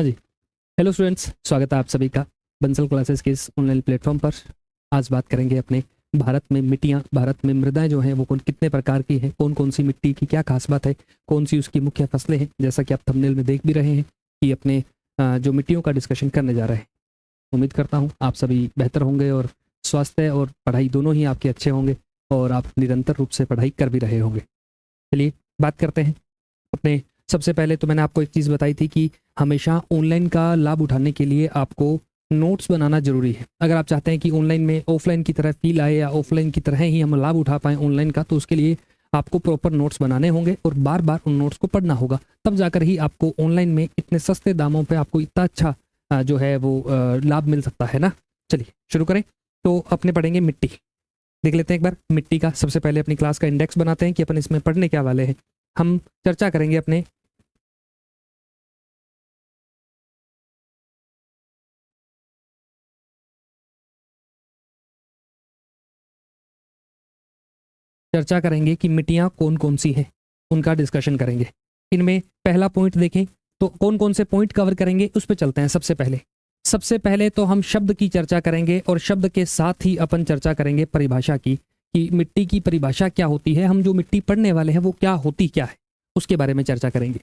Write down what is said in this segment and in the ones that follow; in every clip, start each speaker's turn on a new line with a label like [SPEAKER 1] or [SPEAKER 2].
[SPEAKER 1] हाँ जी। Hello students, स्वागत है आप सभी का बंसल क्लासेस के इस ऑनलाइन प्लेटफॉर्म पर। आज बात करेंगे अपने भारत में मिट्टियाँ, भारत में मृदाएं जो हैं वो कौन कितने प्रकार की हैं, कौन कौन सी मिट्टी की क्या खास बात है, कौन सी उसकी मुख्य फसलें हैं। जैसा कि आप थंबनेल में देख भी रहे हैं कि अपने जो मिट्टियों का डिस्कशन करने जा रहे हैं। उम्मीद करता हूँ आप सभी बेहतर होंगे और स्वास्थ्य और पढ़ाई दोनों ही आपके अच्छे होंगे और आप निरंतर रूप से पढ़ाई कर भी रहे होंगे। चलिए बात करते हैं अपने। सबसे पहले तो मैंने आपको एक चीज़ बताई थी कि हमेशा ऑनलाइन का लाभ उठाने के लिए आपको नोट्स बनाना ज़रूरी है। अगर आप चाहते हैं कि ऑनलाइन में ऑफलाइन की तरह फील आए या ऑफलाइन की तरह ही हम लाभ उठा पाएँ ऑनलाइन का, तो उसके लिए आपको प्रॉपर नोट्स बनाने होंगे और बार बार उन नोट्स को पढ़ना होगा। तब जाकर ही आपको ऑनलाइन में इतने सस्ते दामों पे आपको इतना अच्छा जो है वो लाभ मिल सकता है ना। चलिए शुरू करें। तो अपने पढ़ेंगे मिट्टी। देख लेते हैं एक बार मिट्टी का। सबसे पहले अपनी क्लास का इंडेक्स बनाते हैं कि अपन इसमें पढ़ने क्या वाले हैं। हम चर्चा करेंगे अपने कि मिट्टियाँ कौन कौन सी हैं, उनका डिस्कशन करेंगे। इनमें पहला पॉइंट देखें तो कौन कौन से पॉइंट कवर करेंगे उस पर चलते हैं। सबसे पहले तो हम शब्द की चर्चा करेंगे और शब्द के साथ ही अपन चर्चा करेंगे परिभाषा की कि मिट्टी की परिभाषा क्या होती है, हम जो मिट्टी पढ़ने वाले हैं वो क्या है, उसके बारे में चर्चा करेंगे।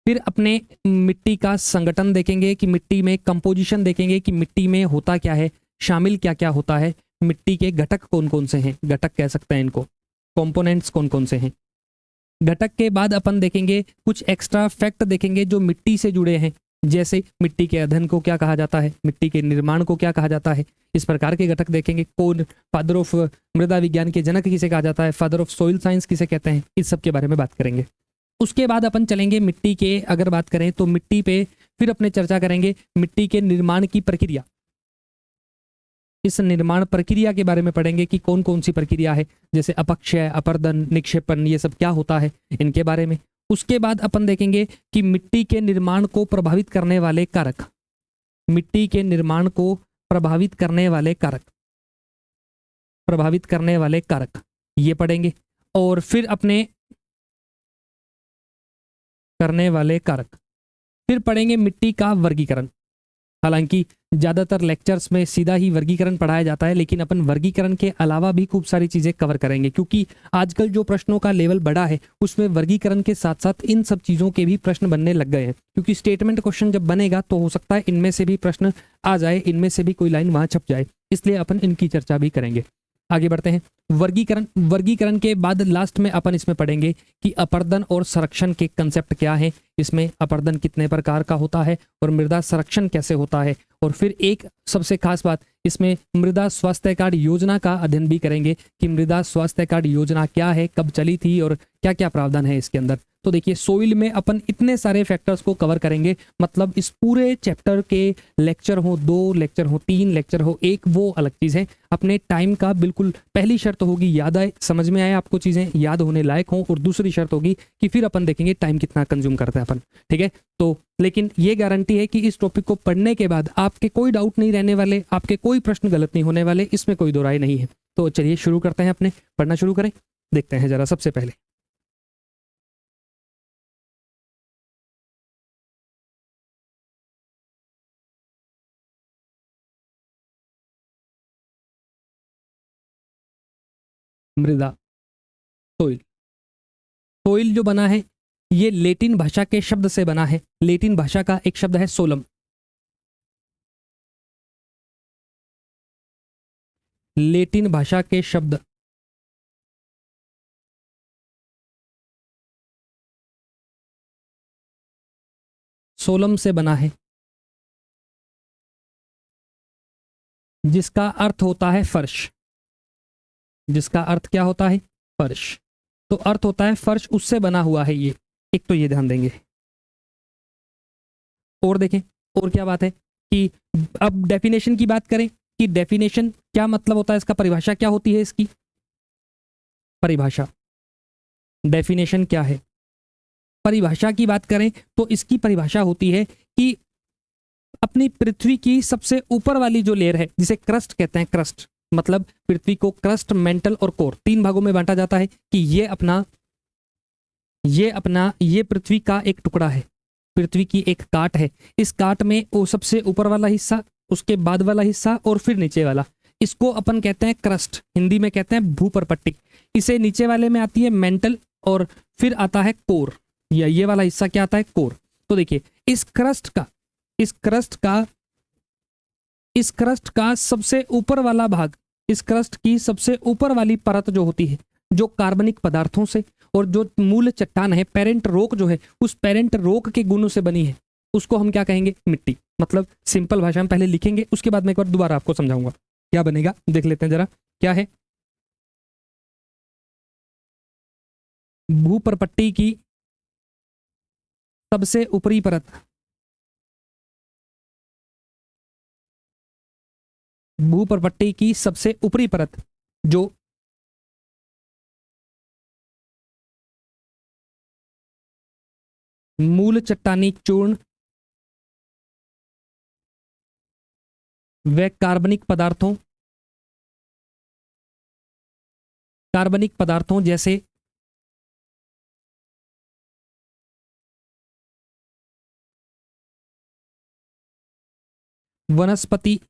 [SPEAKER 1] फिर अपने मिट्टी का संगठन देखेंगे कि मिट्टी में कंपोजिशन देखेंगे कि मिट्टी में होता क्या है, शामिल क्या क्या होता है, मिट्टी के घटक कौन कौन से हैं, घटक कह सकते हैं इनको, कंपोनेंट्स कौन कौन से हैं। घटक के बाद अपन देखेंगे कुछ एक्स्ट्रा फैक्ट देखेंगे जो मिट्टी से जुड़े हैं, जैसे मिट्टी के अध्ययन को क्या कहा जाता है, मिट्टी के निर्माण को क्या कहा जाता है। इस प्रकार के घटक देखेंगे। कौन फादर ऑफ मृदा विज्ञान के जनक किसे कहा जाता है, फादर ऑफ सॉइल साइंस किसे कहते हैं, इस सब के बारे में बात करेंगे। उसके बाद अपन चलेंगे मिट्टी के, अगर बात करें तो मिट्टी पे फिर अपने चर्चा करेंगे मिट्टी के निर्माण की प्रक्रिया। इस निर्माण प्रक्रिया के बारे में पढ़ेंगे कि कौन कौन सी प्रक्रिया है, जैसे अपक्षय, अपरदन, निक्षेपण, ये सब क्या होता है, इनके बारे में। उसके बाद अपन देखेंगे कि मिट्टी के निर्माण को प्रभावित करने वाले कारक, मिट्टी के निर्माण को प्रभावित करने वाले कारक ये पढ़ेंगे। और फिर अपने करने वाले कारक, फिर पढ़ेंगे मिट्टी का वर्गीकरण। हालांकि ज़्यादातर लेक्चर्स में सीधा ही वर्गीकरण पढ़ाया जाता है, लेकिन अपन वर्गीकरण के अलावा भी खूब सारी चीज़ें कवर करेंगे, क्योंकि आजकल जो प्रश्नों का लेवल बढ़ा है उसमें वर्गीकरण के साथ साथ इन सब चीज़ों के भी प्रश्न बनने लग गए हैं। क्योंकि स्टेटमेंट क्वेश्चन जब बनेगा तो हो सकता है इनमें से भी प्रश्न आ जाए, इनमें से भी कोई लाइन वहाँ छप जाए, इसलिए अपन इनकी चर्चा भी करेंगे। आगे बढ़ते हैं। वर्गीकरण के बाद लास्ट में अपन इसमें पढ़ेंगे कि अपर्दन और संरक्षण के कंसेप्ट क्या है, इसमें अपर्दन कितने प्रकार का होता है और मृदा संरक्षण कैसे होता है। और फिर एक सबसे खास बात, इसमें मृदा स्वास्थ्य कार्ड योजना का अध्ययन भी करेंगे कि मृदा स्वास्थ्य कार्ड योजना क्या है, कब चली थी और क्या क्या प्रावधान है इसके अंदर। तो देखिए सोइल में अपन इतने सारे फैक्टर्स को कवर करेंगे, मतलब इस पूरे चैप्टर के लेक्चर हो 2 लेक्चर हो 3 लेक्चर हो 1, वो अलग चीज़ है। अपने टाइम का बिल्कुल पहली शर्त होगी याद आए, समझ में आए आपको, चीज़ें याद होने लायक हो, और दूसरी शर्त होगी कि फिर अपन देखेंगे टाइम कितना कंज्यूम करते हैं अपन। ठीक है, तो लेकिन ये गारंटी है कि इस टॉपिक को पढ़ने के बाद आपके कोई डाउट नहीं रहने वाले, आपके कोई प्रश्न गलत नहीं होने वाले, इसमें कोई दो राय नहीं है। तो चलिए शुरू करते हैं, अपने पढ़ना शुरू करें। देखते हैं जरा सबसे पहले मृदा, सोइल। सोइल जो बना है ये लेटिन भाषा के शब्द से बना है। लेटिन भाषा का एक शब्द है सोलम। लेटिन भाषा के शब्द सोलम से बना है, जिसका अर्थ होता है फर्श। जिसका अर्थ क्या होता है, फर्श। तो अर्थ होता है फर्श, उससे बना हुआ है ये। एक तो ये ध्यान देंगे। और देखें और क्या बात है कि अब डेफिनेशन की बात करें कि डेफिनेशन क्या मतलब होता है इसका, परिभाषा क्या होती है इसकी। परिभाषा, डेफिनेशन क्या है, परिभाषा की बात करें तो इसकी परिभाषा होती है कि अपनी पृथ्वी की सबसे ऊपर वाली जो लेयर है, जिसे क्रस्ट कहते हैं, क्रस्ट मतलब पृथ्वी को क्रस्ट, मेंटल और कोर 3 भागों में बांटा जाता है कि ये पृथ्वी का एक टुकड़ा है। पृथ्वी की एक काट है। इस काट में वो सबसे ऊपर वाला हिस्सा, उसके बाद वाला हिस्सा और फिर नीचे वाला, इसको अपन कहते हैं क्रस्ट, हिंदी में कहते हैं भूपर्पट्टी। इसे नीचे वाले में आती है मेंटल और फिर आता है कोर, या ये वाला हिस्सा क्या आता है, कोर। तो देखिए इस क्रस्ट का सबसे ऊपर वाला भाग, इस क्रस्ट की सबसे ऊपर वाली परत जो होती है, जो कार्बनिक पदार्थों से और जो मूल चट्टान है, पेरेंट रॉक जो है, उस पेरेंट रॉक के गुणों से बनी है, उसको हम क्या कहेंगे, मिट्टी। मतलब सिंपल भाषा में पहले लिखेंगे, उसके बाद मैं एक बार दोबारा आपको समझाऊंगा क्या बनेगा। देख लेते हैं जरा क्या है। भूपर्पट्टी की सबसे ऊपरी परत, भूपर्पट्टी की सबसे ऊपरी परत जो मूल चट्टानी चूर्ण व कार्बनिक पदार्थों जैसे वनस्पति,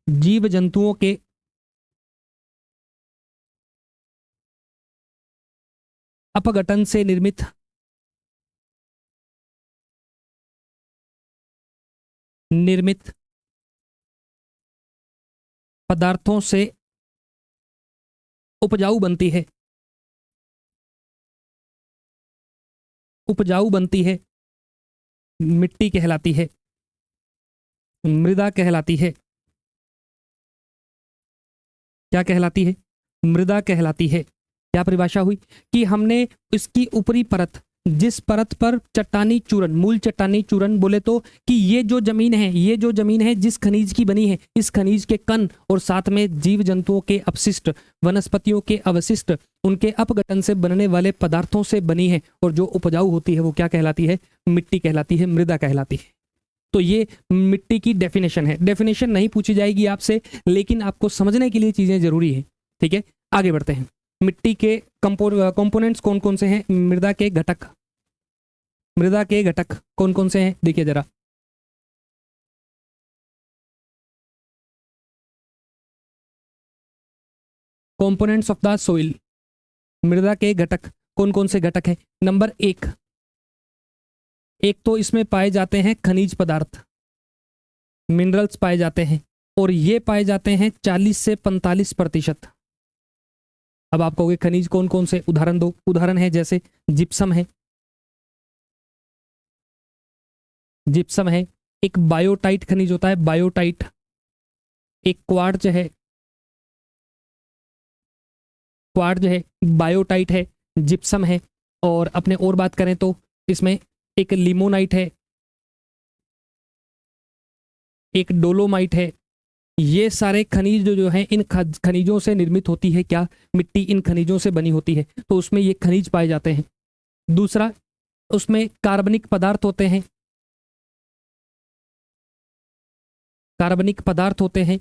[SPEAKER 1] जीव जंतुओं के अपघटन से निर्मित पदार्थों से उपजाऊ बनती है, मिट्टी कहलाती है, मृदा कहलाती है। क्या कहलाती है, मृदा कहलाती है। क्या परिभाषा हुई कि हमने इसकी ऊपरी परत, जिस परत पर चट्टानी चूर्ण, मूल चट्टानी चूर्ण बोले तो कि ये जो जमीन है जिस खनिज की बनी है, इस खनिज के कण और साथ में जीव जंतुओं के अपशिष्ट, वनस्पतियों के अवशिष्ट, उनके अपघटन से बनने वाले पदार्थों से बनी है, और जो उपजाऊ होती है वो क्या कहलाती है, मिट्टी कहलाती है, मृदा कहलाती है। तो ये मिट्टी की डेफिनेशन है। डेफिनेशन नहीं पूछी जाएगी आपसे, लेकिन आपको समझने के लिए चीजें जरूरी है। ठीक है, आगे बढ़ते हैं। मिट्टी के कंपोनेंट्स कौन कौन से हैं, मृदा के घटक कौन कौन से हैं, देखिए जरा। कंपोनेंट्स ऑफ द सोइल, मृदा के घटक कौन कौन से घटक हैं। नंबर एक तो इसमें पाए जाते हैं खनिज पदार्थ, मिनरल्स पाए जाते हैं, और ये पाए जाते हैं 40 से 45%। अब आप कहोगे खनिज कौन कौन से, उदाहरण दो। उदाहरण है जैसे जिप्सम है, एक बायोटाइट खनिज होता है, बायोटाइट। एक क्वार्ट्ज है, बायोटाइट है, जिप्सम है। और अपने और बात करें तो इसमें एक लिमोनाइट है, एक डोलोमाइट है। ये सारे खनिज जो हैं, इन खनिजों से निर्मित होती है क्या, मिट्टी इन खनिजों से बनी होती है, तो उसमें ये खनिज पाए जाते हैं। दूसरा, उसमें कार्बनिक पदार्थ होते हैं,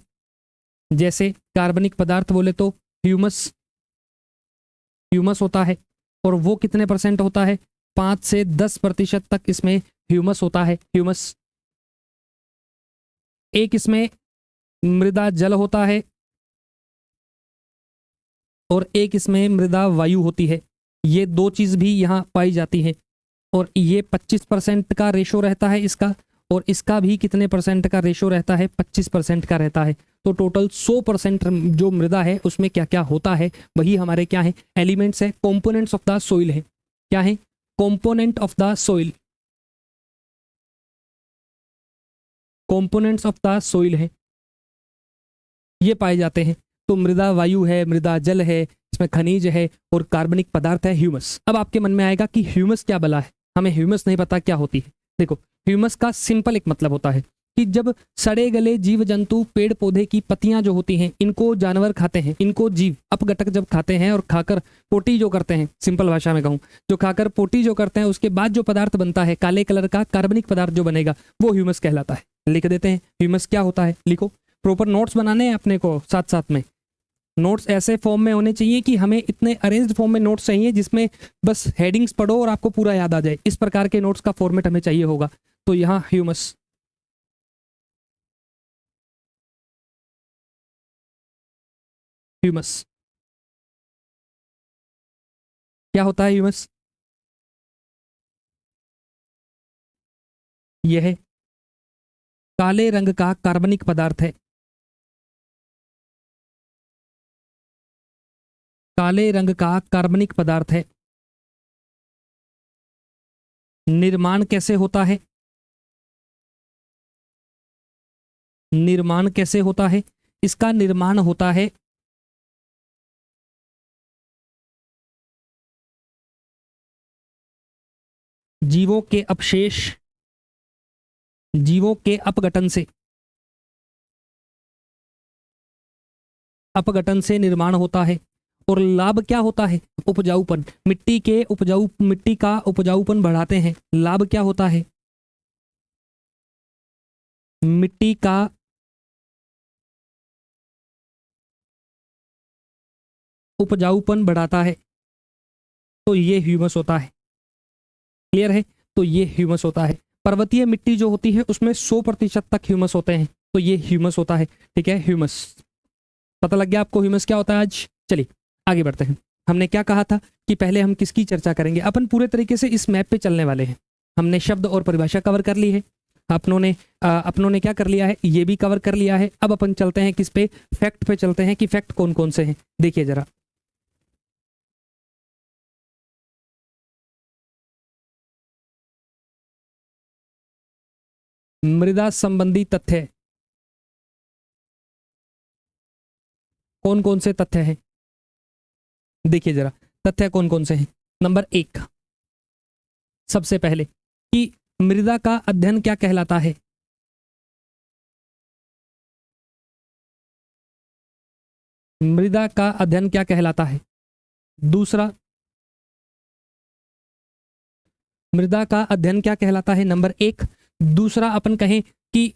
[SPEAKER 1] जैसे कार्बनिक पदार्थ बोले तो ह्यूमस होता है, और वो कितने परसेंट होता है, 5 से 10% तक इसमें ह्यूमस होता है। एक इसमें मृदा जल होता है, और एक इसमें मृदा वायु होती है। ये दो चीज भी यहाँ पाई जाती है, और ये 25% का रेशो रहता है इसका, और इसका भी कितने परसेंट का रेशो रहता है, 25% का रहता है। तो टोटल 100% जो मृदा है उसमें क्या क्या होता है, वही हमारे क्या है, एलिमेंट्स है, कंपोनेंट्स ऑफ द सोइल है। क्या है, कंपोनेंट ऑफ द सोइल, है, ये पाए जाते हैं। तो मृदा वायु है, मृदा जल है, इसमें खनिज है, और कार्बनिक पदार्थ है, ह्यूमस। अब आपके मन में आएगा कि ह्यूमस क्या बला है, हमें ह्यूमस नहीं पता क्या होती है। देखो, ह्यूमस का सिंपल एक मतलब होता है कि जब सड़े गले जीव जंतु, पेड़ पौधे की पत्तियां जो होती हैं, इनको जानवर खाते हैं, इनको जीव अपघटक जब खाते हैं और खाकर पोटी जो करते हैं, सिंपल भाषा में कहूँ, जो खाकर पोटी जो करते हैं, उसके बाद जो पदार्थ बनता है, काले कलर का कार्बनिक पदार्थ जो बनेगा, वो ह्यूमस कहलाता है। लिख देते हैं ह्यूमस क्या होता है, लिखो। प्रॉपर नोट्स बनाने हैं अपने को साथ साथ में, नोट्स ऐसे फॉर्म में होने चाहिए कि हमें इतने अरेंज्ड फॉर्म में नोट्स चाहिए जिसमें बस हेडिंग्स पढ़ो और आपको पूरा याद आ जाए, इस प्रकार के नोट्स का फॉर्मेट हमें चाहिए होगा। तो यहाँ ह्यूमस, ह्यूमस क्या होता है? ह्यूमस यह काले रंग का कार्बनिक पदार्थ है। काले रंग का कार्बनिक पदार्थ है। निर्माण कैसे होता है? निर्माण कैसे होता है? इसका निर्माण होता है जीवों के अपशेष, जीवों के अपघटन से, अपघटन से निर्माण होता है। और लाभ क्या होता है? उपजाऊपन, मिट्टी का उपजाऊपन बढ़ाते हैं। लाभ क्या होता है? मिट्टी का उपजाऊपन बढ़ाता है। तो ये ह्यूमस होता है। क्लियर है? तो ये ह्यूमस होता है। पर्वतीय मिट्टी जो होती है उसमें 100% तक ह्यूमस होते हैं, तो ये ह्यूमस होता है। ठीक है, ह्यूमस पता लग गया आपको ह्यूमस क्या होता है आज। चलिए आगे बढ़ते हैं। हमने क्या कहा था कि पहले हम किसकी चर्चा करेंगे? अपन पूरे तरीके से इस मैप पे चलने वाले हैं। हमने शब्द और परिभाषा कवर कर ली है, अपनों ने क्या कर लिया है, ये भी कवर कर लिया है। अब अपन चलते हैं किस पे? फैक्ट पे चलते हैं कि फैक्ट कौन कौन से हैं। देखिए जरा, मृदा संबंधी तथ्य कौन कौन से तथ्य हैं? देखिए जरा तथ्य कौन कौन से हैं। नंबर 1, सबसे पहले कि मृदा का अध्ययन क्या कहलाता है? मृदा का अध्ययन क्या कहलाता है? दूसरा, मृदा का अध्ययन क्या कहलाता है? नंबर 1। दूसरा अपन कहें कि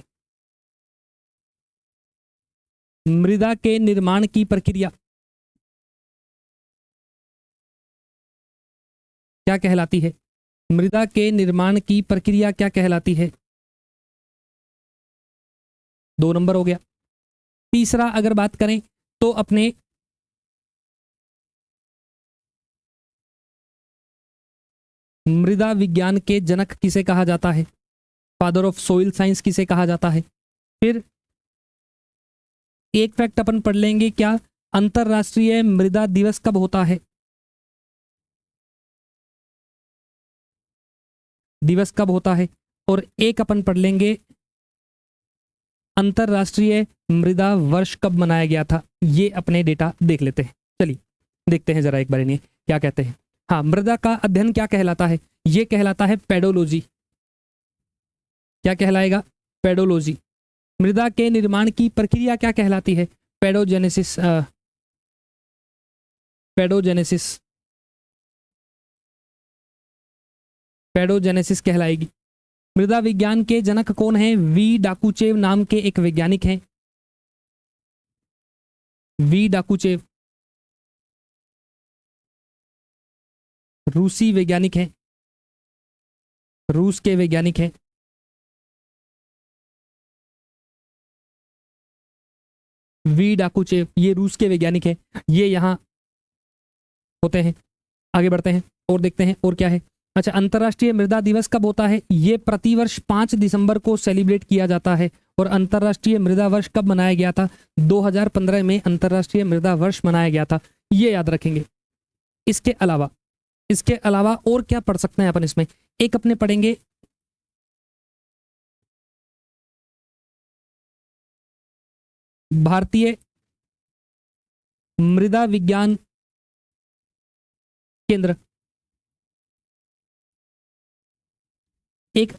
[SPEAKER 1] मृदा के निर्माण की प्रक्रिया क्या कहलाती है? मृदा के निर्माण की प्रक्रिया क्या कहलाती है? 2 नंबर हो गया। तीसरा अगर बात करें तो अपने मृदा विज्ञान के जनक किसे कहा जाता है? फादर ऑफ सोइल साइंस किसे कहा जाता है? फिर एक फैक्ट अपन पढ़ लेंगे, क्या अंतरराष्ट्रीय मृदा दिवस कब होता है? दिवस कब होता है? और एक अपन पढ़ लेंगे अंतरराष्ट्रीय मृदा वर्ष कब मनाया गया था। ये अपने डेटा देख लेते हैं। चलिए देखते हैं जरा एक बार इन्हें क्या कहते हैं। हाँ, मृदा का अध्ययन क्या कहलाता है? ये कहलाता है पेडोलॉजी। क्या कहलाएगा? पेडोलॉजी। मृदा के निर्माण की प्रक्रिया क्या कहलाती है? पेडोजेनेसिस। पेडोजेनेसिस, पेडोजेनेसिस कहलाएगी। मृदा विज्ञान के जनक कौन है? वी डाकुचेव नाम के एक वैज्ञानिक हैं। वी डाकुचेव रूसी वैज्ञानिक हैं, रूस के वैज्ञानिक हैं। वी डाकुचेव ये रूस के वैज्ञानिक हैं, ये यहाँ होते हैं। आगे बढ़ते हैं और देखते हैं और क्या है। अच्छा, अंतर्राष्ट्रीय मृदा दिवस कब होता है? ये प्रतिवर्ष 5 दिसंबर को सेलिब्रेट किया जाता है। और अंतर्राष्ट्रीय मृदा वर्ष कब मनाया गया था? 2015 में अंतर्राष्ट्रीय मृदा वर्ष मनाया गया था। ये याद रखेंगे। इसके अलावा और क्या पढ़ सकते हैं अपन इसमें? एक अपने पढ़ेंगे भारतीय मृदा विज्ञान केंद्र, एक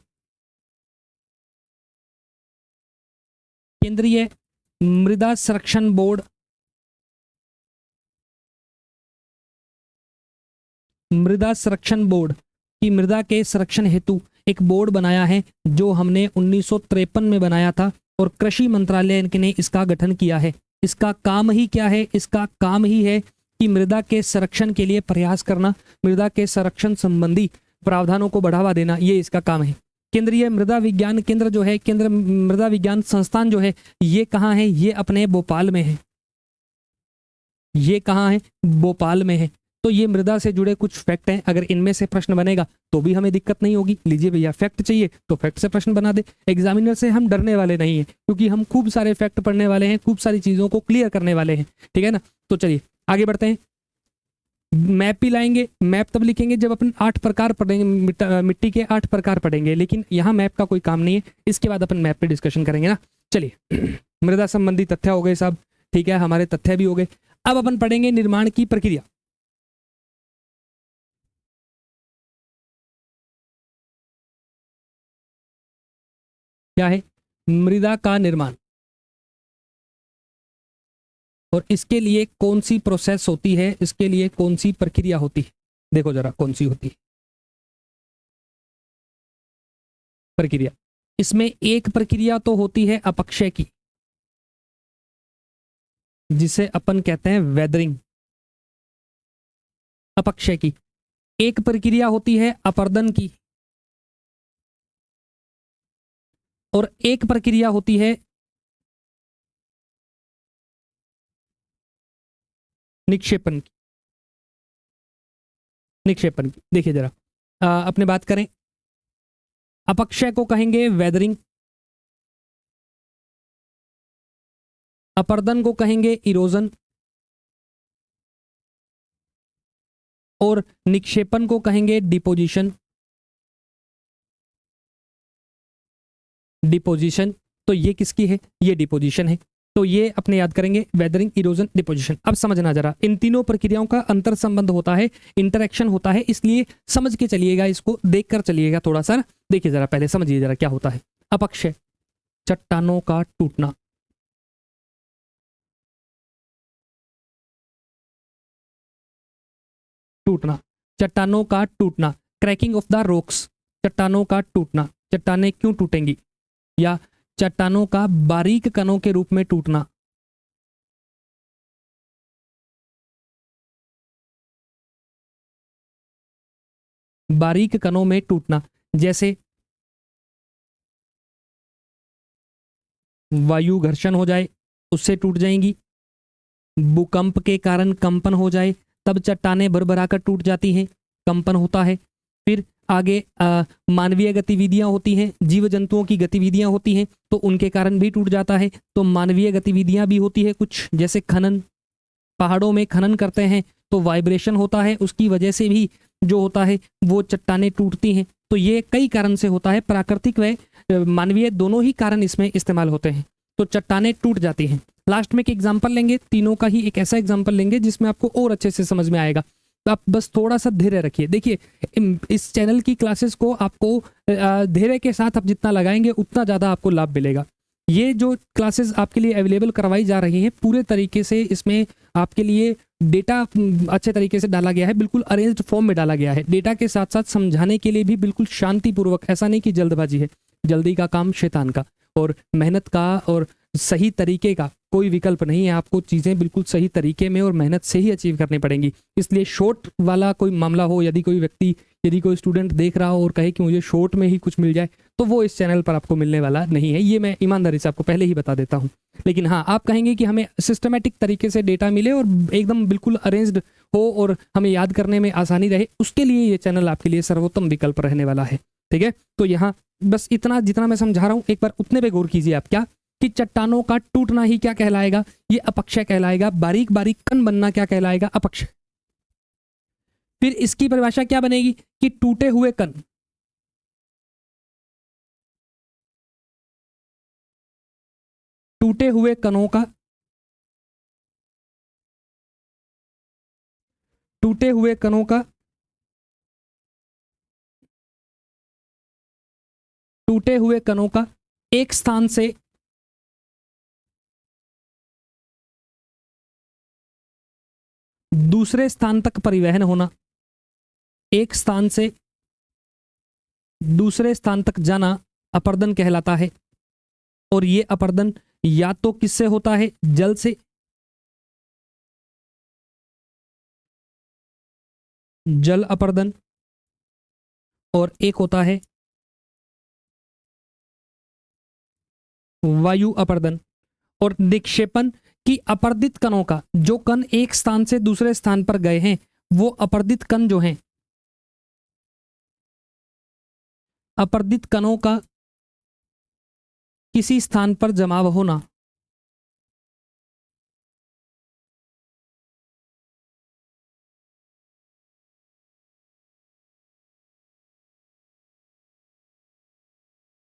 [SPEAKER 1] केंद्रीय मृदा संरक्षण बोर्ड, मृदा संरक्षण बोर्ड की मृदा के संरक्षण हेतु एक बोर्ड बनाया है जो हमने 1953 में बनाया था और कृषि मंत्रालय ने इसका गठन किया है। इसका काम ही क्या है? इसका काम ही है कि मृदा के संरक्षण के लिए प्रयास करना, मृदा के संरक्षण संबंधी प्रावधानों को बढ़ावा देना, ये इसका काम है। केंद्रीय मृदा विज्ञान केंद्र जो है, केंद्र मृदा विज्ञान संस्थान जो है, ये कहाँ है? ये अपने भोपाल में है। ये कहाँ है? भोपाल में है। तो ये मृदा से जुड़े कुछ फैक्ट हैं, अगर इनमें से प्रश्न बनेगा तो भी हमें दिक्कत नहीं होगी। लीजिए भैया, फैक्ट चाहिए तो फैक्ट से प्रश्न बना दे। एग्जामिनर से हम डरने वाले नहीं हैं, क्योंकि हम खूब सारे फैक्ट पढ़ने वाले हैं, खूब सारी चीज़ों को क्लियर करने वाले हैं, ठीक है ना। तो चलिए आगे बढ़ते हैं। मैप भी लाएंगे। मैप तब लिखेंगे जब अपन 8 प्रकार पढ़ेंगे, मिट्टी के 8 प्रकार पढ़ेंगे, लेकिन यहाँ मैप का कोई काम नहीं है। इसके बाद अपन मैप पे डिस्कशन करेंगे ना। चलिए मृदा संबंधी तथ्य हो गए साहब, ठीक है, हमारे तथ्य भी हो गए। अब अपन पढ़ेंगे निर्माण की प्रक्रिया। क्या है? मृदा का निर्माण। और इसके लिए कौन सी प्रोसेस होती है, इसके लिए कौन सी प्रक्रिया होती है? देखो जरा कौन सी होती है प्रक्रिया। इसमें एक प्रक्रिया तो होती है अपक्षय की, जिसे अपन कहते हैं वेदरिंग, अपक्षय की। एक प्रक्रिया होती है अपर्दन की, और एक प्रक्रिया होती है निक्षेपण की। निक्षेपण की देखिए जरा, अपने बात करें। अपक्षय को कहेंगे वेदरिंग, अपर्दन को कहेंगे इरोजन, और निक्षेपण को कहेंगे डिपोजिशन। डिपोजिशन, तो ये किसकी है? ये डिपोजिशन है। तो ये अपने याद करेंगे, वेदरिंग, इरोजन, डिपोजिशन। अब समझना जरा, इन तीनों प्रक्रियाओं का अंतर संबंध होता है, इंटरेक्शन होता है, इसलिए समझ के चलिएगा, इसको देखकर चलिएगा थोड़ा सा। देखिए जरा, पहले समझिए जरा क्या होता है। अपक्षय, चट्टानों का टूटना। टूटना, चट्टानों का टूटना, क्रैकिंग ऑफ द रॉक्स, चट्टानों का टूटना। चट्टानें क्यों टूटेंगी? या चट्टानों का बारीक कणों के रूप में टूटना। बारीक कणों में टूटना, जैसे वायु घर्षण हो जाए, उससे टूट जाएंगी। भूकंप के कारण कंपन हो जाए, तब चट्टानें भरभराकर टूट जाती हैं, कंपन होता है। फिर आगे मानवीय गतिविधियां होती हैं, जीव जंतुओं की गतिविधियां होती हैं, तो उनके कारण भी टूट जाता है। तो मानवीय गतिविधियां भी होती है कुछ, जैसे खनन, पहाड़ों में खनन करते हैं तो वाइब्रेशन होता है, उसकी वजह से भी जो होता है वो चट्टानें टूटती हैं। तो ये कई कारण से होता है, प्राकृतिक व मानवीय दोनों ही कारण इसमें इस्तेमाल होते हैं। तो चट्टानें टूट जाती हैं। लास्ट में एक एग्जाम्पल लेंगे, तीनों का ही एक ऐसा एग्जाम्पल लेंगे जिसमें आपको और अच्छे से समझ में आएगा। तो आप बस थोड़ा सा धैर्य रखिए। देखिए, इस चैनल की क्लासेस को आपको धैर्य के साथ आप जितना लगाएंगे उतना ज़्यादा आपको लाभ मिलेगा। ये जो क्लासेस आपके लिए अवेलेबल करवाई जा रही हैं, पूरे तरीके से इसमें आपके लिए डेटा अच्छे तरीके से डाला गया है, बिल्कुल अरेंज्ड फॉर्म में डाला गया है। डेटा के साथ साथ समझाने के लिए भी बिल्कुल शांतिपूर्वक, ऐसा नहीं कि जल्दबाजी है। जल्दी का काम शैतान का, और मेहनत का और सही तरीके का कोई विकल्प नहीं है। आपको चीज़ें बिल्कुल सही तरीके में और मेहनत से ही अचीव करनी पड़ेंगी। इसलिए शॉर्ट वाला कोई मामला हो, यदि कोई व्यक्ति, यदि कोई स्टूडेंट देख रहा हो और कहे कि मुझे शॉर्ट में ही कुछ मिल जाए, तो वो इस चैनल पर आपको मिलने वाला नहीं है। ये मैं ईमानदारी से आपको पहले ही बता देता हूँ। लेकिन हाँ, आप कहेंगे कि हमें सिस्टमेटिक तरीके से डेटा मिले और एकदम बिल्कुल अरेंज्ड हो और हमें याद करने में आसानी रहे, उसके लिए ये चैनल आपके लिए सर्वोत्तम विकल्प रहने वाला है। ठीक है, तो यहाँ बस इतना जितना मैं समझा रहा हूँ, एक बार उतने पे गौर कीजिए आप। क्या कि चट्टानों का टूटना ही क्या कहलाएगा? ये अपक्षय कहलाएगा। बारीक बारीक कण बनना क्या कहलाएगा? अपक्षय। फिर इसकी परिभाषा क्या बनेगी कि टूटे हुए कण, टूटे हुए कणों का, टूटे हुए कणों का, टूटे हुए कणों का एक स्थान से दूसरे स्थान तक परिवहन होना, एक स्थान से दूसरे स्थान तक जाना अपर्दन कहलाता है। और ये अपर्दन या तो किससे होता है? जल से, जल अपर्दन, और एक होता है वायु अपर्दन। और निक्षेपण की अपर्दित कणों का, जो कण एक स्थान से दूसरे स्थान पर गए हैं, वो अपर्दित कण जो हैं, अपर्दित कणों का किसी स्थान पर जमाव होना,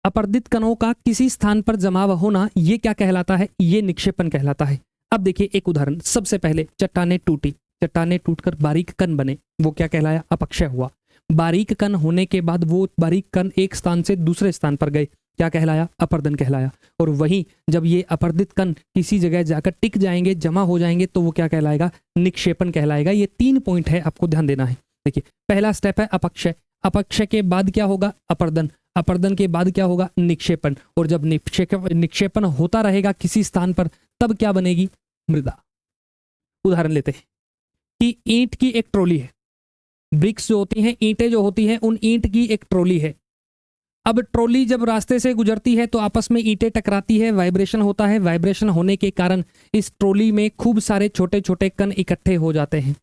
[SPEAKER 1] अपर्दित कणों का किसी स्थान पर जमाव होना, ये क्या कहलाता है? ये निक्षेपण कहलाता है। अब देखिए एक उदाहरण, सबसे पहले चट्टाने टूटी, चट्टाने टूटकर बारीक कण बने, वो क्या कहलाया? अपक्षय हुआ। बारीक कण होने के बाद वो बारीक कण एक स्थान से दूसरे स्थान पर गए, क्या कहलाया? अपर्दन कहलाया। और वहीं जब ये अपर्दित कण किसी जगह जाकर टिक जाएंगे, जमा हो जाएंगे, तो वो क्या कहलाएगा? निक्षेपण कहलाएगा। ये 3 पॉइंट है, आपको ध्यान देना है। देखिए पहला स्टेप है अपक्षय, अपक्षय के बाद क्या होगा? अपर्दन, अपर्दन के बाद क्या होगा? निक्षेपण। और जब निक्षेपण होता रहेगा किसी स्थान पर, तब क्या बनेगी? मृदा। उदाहरण लेते हैं कि ईंट की एक ट्रॉली है, ब्रिक्स जो होती हैं, ईंटें जो होती हैं, उन ईंट की एक ट्रॉली है। अब ट्रॉली जब रास्ते से गुजरती है तो आपस में ईंटें टकराती है, वाइब्रेशन होता है, वाइब्रेशन होने के कारण इस ट्रॉली में खूब सारे छोटे छोटे कण इकट्ठे हो जाते हैं।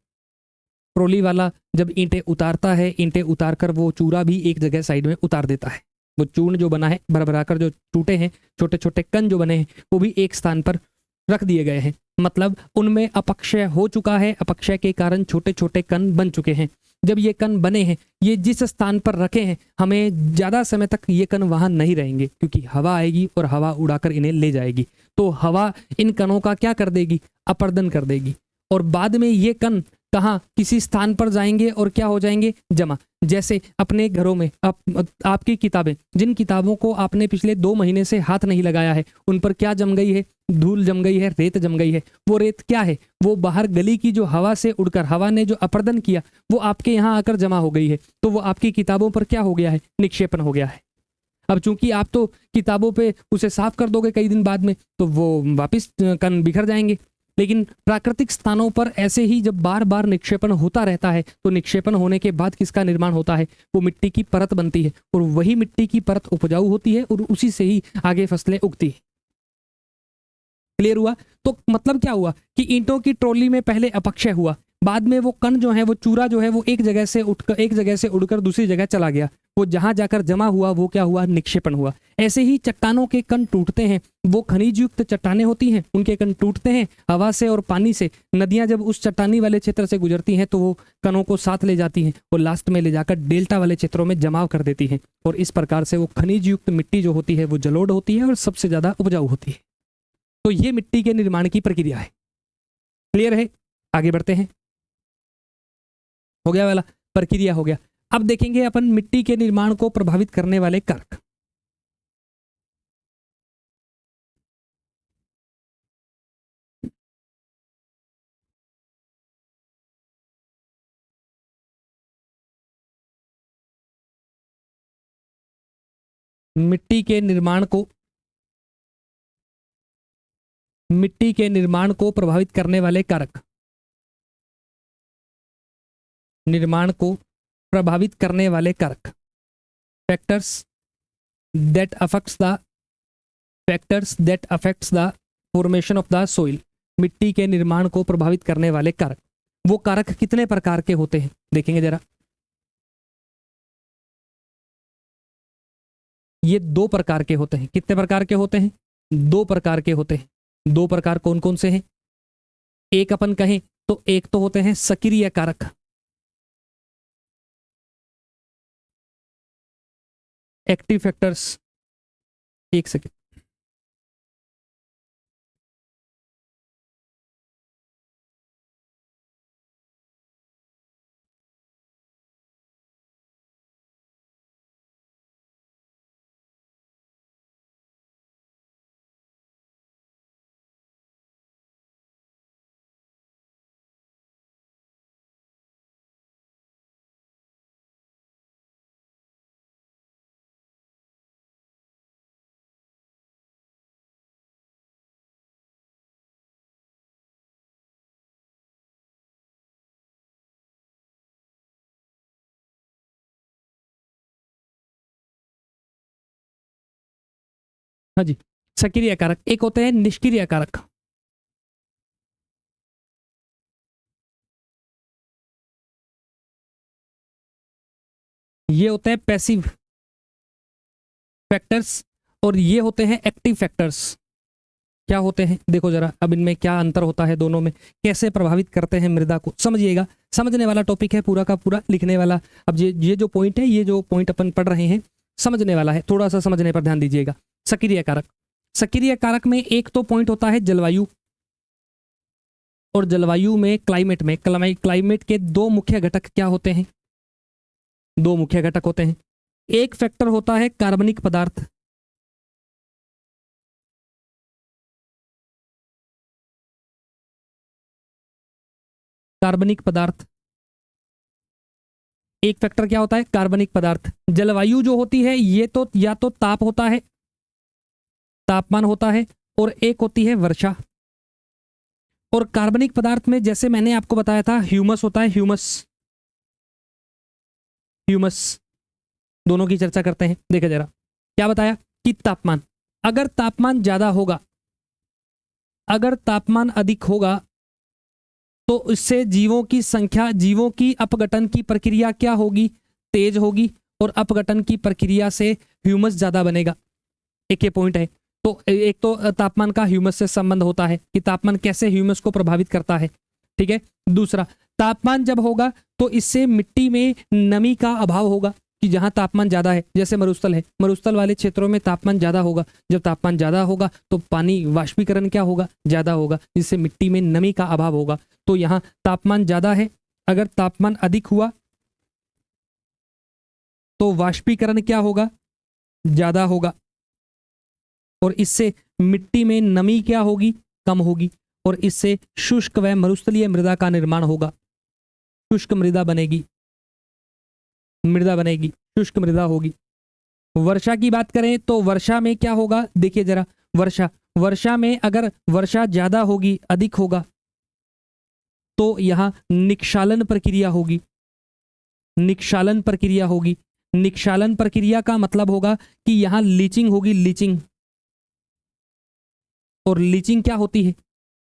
[SPEAKER 1] ट्रॉली वाला जब ईंटें उतारता है, ईंटें उतार कर वो चूरा भी एक जगह साइड में उतार देता है। वो चूर्ण जो बना है, भर कर जो टूटे हैं, छोटे छोटे कण जो बने हैं, वो भी एक स्थान पर रख दिए गए हैं। मतलब उनमें अपक्षय हो चुका है, अपक्षय के कारण छोटे छोटे कण बन चुके हैं। जब ये कण बने हैं, ये जिस स्थान पर रखे हैं, हमें ज्यादा समय तक ये कण वहां नहीं रहेंगे, क्योंकि हवा आएगी और हवा उड़ाकर इन्हें ले जाएगी। तो हवा इन कणों का क्या कर देगी? अपर्दन कर देगी। और बाद में ये कण कहाँ? किसी स्थान पर जाएंगे और क्या हो जाएंगे? जमा। जैसे अपने घरों में आपकी किताबें, जिन किताबों को आपने पिछले 2 महीने से हाथ नहीं लगाया है, उन पर क्या जम गई है? धूल जम गई है, रेत जम गई है। वो रेत क्या है? वो बाहर गली की जो हवा से उड़कर, हवा ने जो अपर्दन किया, वो आपके यहाँ आकर जमा हो गई है। तो वो आपकी किताबों पर क्या हो गया है? निक्षेपण हो गया है। अब चूंकि आप तो किताबों पे उसे साफ कर दोगे कई दिन बाद में, तो वो वापिस कण बिखर जाएंगे। लेकिन प्राकृतिक स्थानों पर ऐसे ही जब बार बार निक्षेपण होता रहता है, तो निक्षेपण होने के बाद किसका निर्माण होता है? वो मिट्टी की परत बनती है, और वही मिट्टी की परत उपजाऊ होती है, और उसी से ही आगे फसलें उगती है। क्लियर हुआ? तो मतलब क्या हुआ कि ईंटों की ट्रॉली में पहले अपक्षय हुआ, बाद में वो कण जो है, वो चूरा जो है, वो एक जगह से उड़कर दूसरी जगह चला गया। वो जहां जाकर जमा हुआ, वो क्या हुआ? निक्षेपण हुआ। ऐसे ही चट्टानों के कण टूटते हैं, वो खनिज युक्त चट्टानें होती हैं, उनके कण टूटते हैं हवा से और पानी से। नदियां जब उस चट्टानी वाले क्षेत्र से गुजरती हैं, तो वो कणों को साथ ले जाती हैं और लास्ट में ले जाकर डेल्टा वाले क्षेत्रों में जमाव कर देती हैं। और इस प्रकार से वो खनिज युक्त मिट्टी जो होती है, वो जलोढ़ होती है और सबसे ज्यादा उपजाऊ होती है। तो ये मिट्टी के निर्माण की प्रक्रिया है। क्लियर है? आगे बढ़ते हैं। हो गया वाला, प्रक्रिया हो गया। अब देखेंगे अपन मिट्टी के निर्माण को प्रभावित करने वाले कारक। मिट्टी के निर्माण को मिट्टी के निर्माण को प्रभावित करने वाले कारक, निर्माण को प्रभावित करने वाले कारक, factors that affects the formation of the soil. मिट्टी के निर्माण को प्रभावित करने वाले कारक, वो कारक कितने प्रकार के होते हैं देखेंगे जरा। ये 2 प्रकार के होते हैं। कितने प्रकार के होते हैं? 2 प्रकार के होते हैं। 2 प्रकार कौन कौन से हैं? एक अपन कहें तो एक तो होते हैं सक्रिय कारक, एक्टिव फैक्टर्स। एक सेकेंड। हाँ जी, सक्रिय कारक। एक होते हैं निष्क्रिय कारक। ये होते हैं पैसिव फैक्टर्स और ये होते हैं एक्टिव फैक्टर्स। क्या होते हैं देखो जरा, अब इनमें क्या अंतर होता है, दोनों में कैसे प्रभावित करते हैं मृदा को, समझिएगा। समझने वाला टॉपिक है पूरा का पूरा, लिखने वाला। अब ये जो पॉइंट है, ये जो पॉइंट अपन पढ़ रहे हैं, समझने वाला है, थोड़ा सा समझने पर ध्यान दीजिएगा। सक्रिय कारक, सक्रिय कारक में एक तो पॉइंट होता है जलवायु, और जलवायु में क्लाइमेट के दो मुख्य घटक क्या होते हैं, दो मुख्य घटक होते हैं। एक फैक्टर होता है कार्बनिक पदार्थ, कार्बनिक पदार्थ। एक फैक्टर क्या होता है, कार्बनिक पदार्थ। जलवायु जो होती है ये तो या तो ताप होता है, तापमान होता है, और एक होती है वर्षा। और कार्बनिक पदार्थ में जैसे मैंने आपको बताया था ह्यूमस होता है, ह्यूमस। ह्यूमस दोनों की चर्चा करते हैं। देखा जरा, क्या बताया कि तापमान, अगर तापमान ज्यादा होगा, अगर तापमान अधिक होगा तो इससे जीवों की संख्या, जीवों की अपघटन की प्रक्रिया क्या होगी, तेज होगी, और अपघटन की प्रक्रिया से ह्यूमस ज्यादा बनेगा। एक ये पॉइंट है। तो एक तो तापमान का ह्यूमस से संबंध होता है कि तापमान कैसे ह्यूमस को प्रभावित करता है, ठीक है। दूसरा, तापमान जब होगा तो इससे मिट्टी में नमी का अभाव होगा, कि जहां तापमान ज्यादा है, जैसे मरुस्थल है, मरुस्थल वाले क्षेत्रों में तापमान ज्यादा होगा। जब तापमान ज्यादा होगा तो पानी वाष्पीकरण क्या होगा, ज्यादा होगा, जिससे मिट्टी में नमी का अभाव होगा। तो यहाँ तापमान ज्यादा है, अगर तापमान अधिक हुआ तो वाष्पीकरण क्या होगा, ज्यादा होगा, और इससे मिट्टी में नमी क्या होगी, कम होगी, और इससे शुष्क व मरुस्थलीय मृदा का निर्माण होगा। शुष्क मृदा बनेगी, मृदा बनेगी, शुष्क मृदा होगी। वर्षा की बात करें तो वर्षा में क्या होगा, देखिए जरा, वर्षा में अगर वर्षा ज्यादा होगी, अधिक होगा, तो यहां निक्षालन प्रक्रिया होगी, निक्षालन प्रक्रिया होगी। निक्षालन प्रक्रिया का मतलब होगा कि यहां लीचिंग होगी, लीचिंग। और लीचिंग क्या होती है,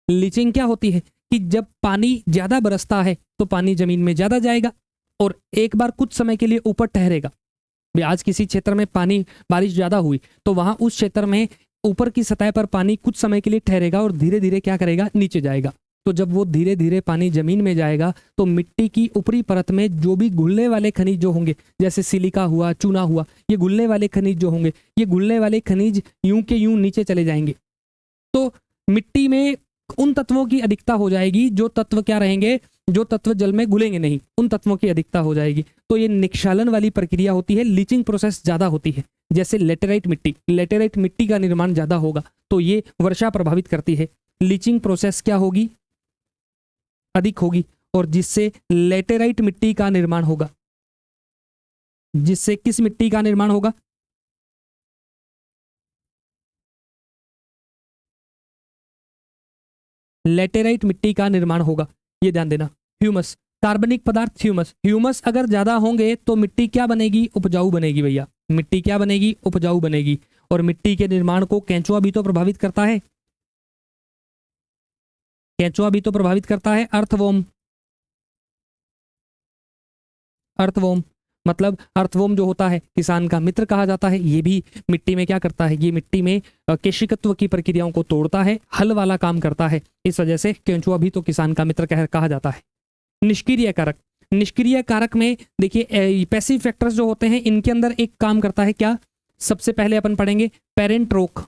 [SPEAKER 1] लीचिंग क्या होती है कि जब पानी ज्यादा बरसता है तो पानी जमीन में ज्यादा जाएगा और एक बार कुछ समय के लिए ऊपर ठहरेगा। आज किसी क्षेत्र में पानी, बारिश ज्यादा हुई तो वहां उस क्षेत्र में ऊपर की सतह पर पानी कुछ समय के लिए ठहरेगा और धीरे धीरे क्या करेगा, नीचे जाएगा। तो जब वो धीरे धीरे पानी जमीन में जाएगा तो मिट्टी की ऊपरी परत में जो भी घुलने वाले खनिज जो होंगे, जैसे सिलिका हुआ, चूना हुआ, ये घुलने वाले खनिज जो होंगे, ये घुलने वाले खनिज यूं के यूं नीचे चले जाएंगे। तो मिट्टी में उन तत्वों की अधिकता हो जाएगी, जो तत्व क्या रहेंगे, जो तत्व जल में घुलेंगे नहीं, उन तत्वों की अधिकता हो जाएगी। तो ये निक्षालन वाली प्रक्रिया होती है, लीचिंग प्रोसेस ज्यादा होती है। जैसे लेटेराइट मिट्टी, लेटेराइट मिट्टी का निर्माण ज्यादा होगा तो ये वर्षा प्रभावित करती है। लीचिंग प्रोसेस क्या होगी, अधिक होगी, और जिससे लेटेराइट मिट्टी का निर्माण होगा। जिससे किस मिट्टी का निर्माण होगा, लेटेराइट मिट्टी का निर्माण होगा, ये ध्यान देना। ह्यूमस, कार्बनिक पदार्थ ह्यूमस, ह्यूमस अगर ज्यादा होंगे तो मिट्टी क्या बनेगी, उपजाऊ बनेगी भैया। मिट्टी क्या बनेगी, उपजाऊ बनेगी। और मिट्टी के निर्माण को केंचुआ भी तो प्रभावित करता है, केंचुआ भी तो प्रभावित करता है। अर्थवॉर्म, अर्थवॉर्म मतलब अर्थवॉर्म जो होता है किसान का मित्र कहा जाता है, ये भी मिट्टी में क्या करता है, ये मिट्टी में केशिकत्व की प्रक्रियाओं को तोड़ता है, हल वाला काम करता है। इस वजह से केंचुआ भी तो किसान का मित्र कहा जाता है। निष्क्रिय कारक, निष्क्रिय कारक में देखिए पैसिव फैक्टर्स जो होते हैं इनके अंदर एक काम करता है क्या, सबसे पहले अपन पढ़ेंगे पेरेंट रॉक।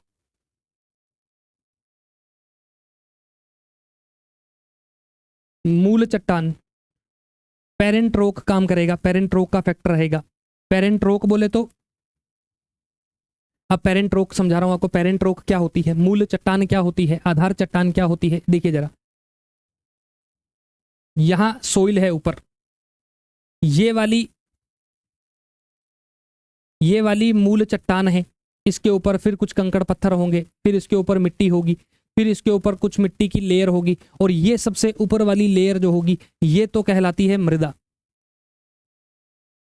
[SPEAKER 1] मूल चट्टान, पेरेंट रॉक काम करेगा, पेरेंट रॉक का फैक्टर रहेगा। पेरेंट रॉक बोले तो, अब पेरेंट रॉक समझा रहा हूं आपको, पेरेंट रॉक क्या होती है, मूल चट्टान क्या होती है, आधार चट्टान क्या होती है। देखिए जरा, यहां सोइल है ऊपर, ये वाली मूल चट्टान है, इसके ऊपर फिर कुछ कंकड़ पत्थर होंगे, फिर इसके ऊपर मिट्टी होगी, फिर इसके ऊपर कुछ मिट्टी की लेयर होगी, और ये सबसे ऊपर वाली लेयर जो होगी ये तो कहलाती है मृदा।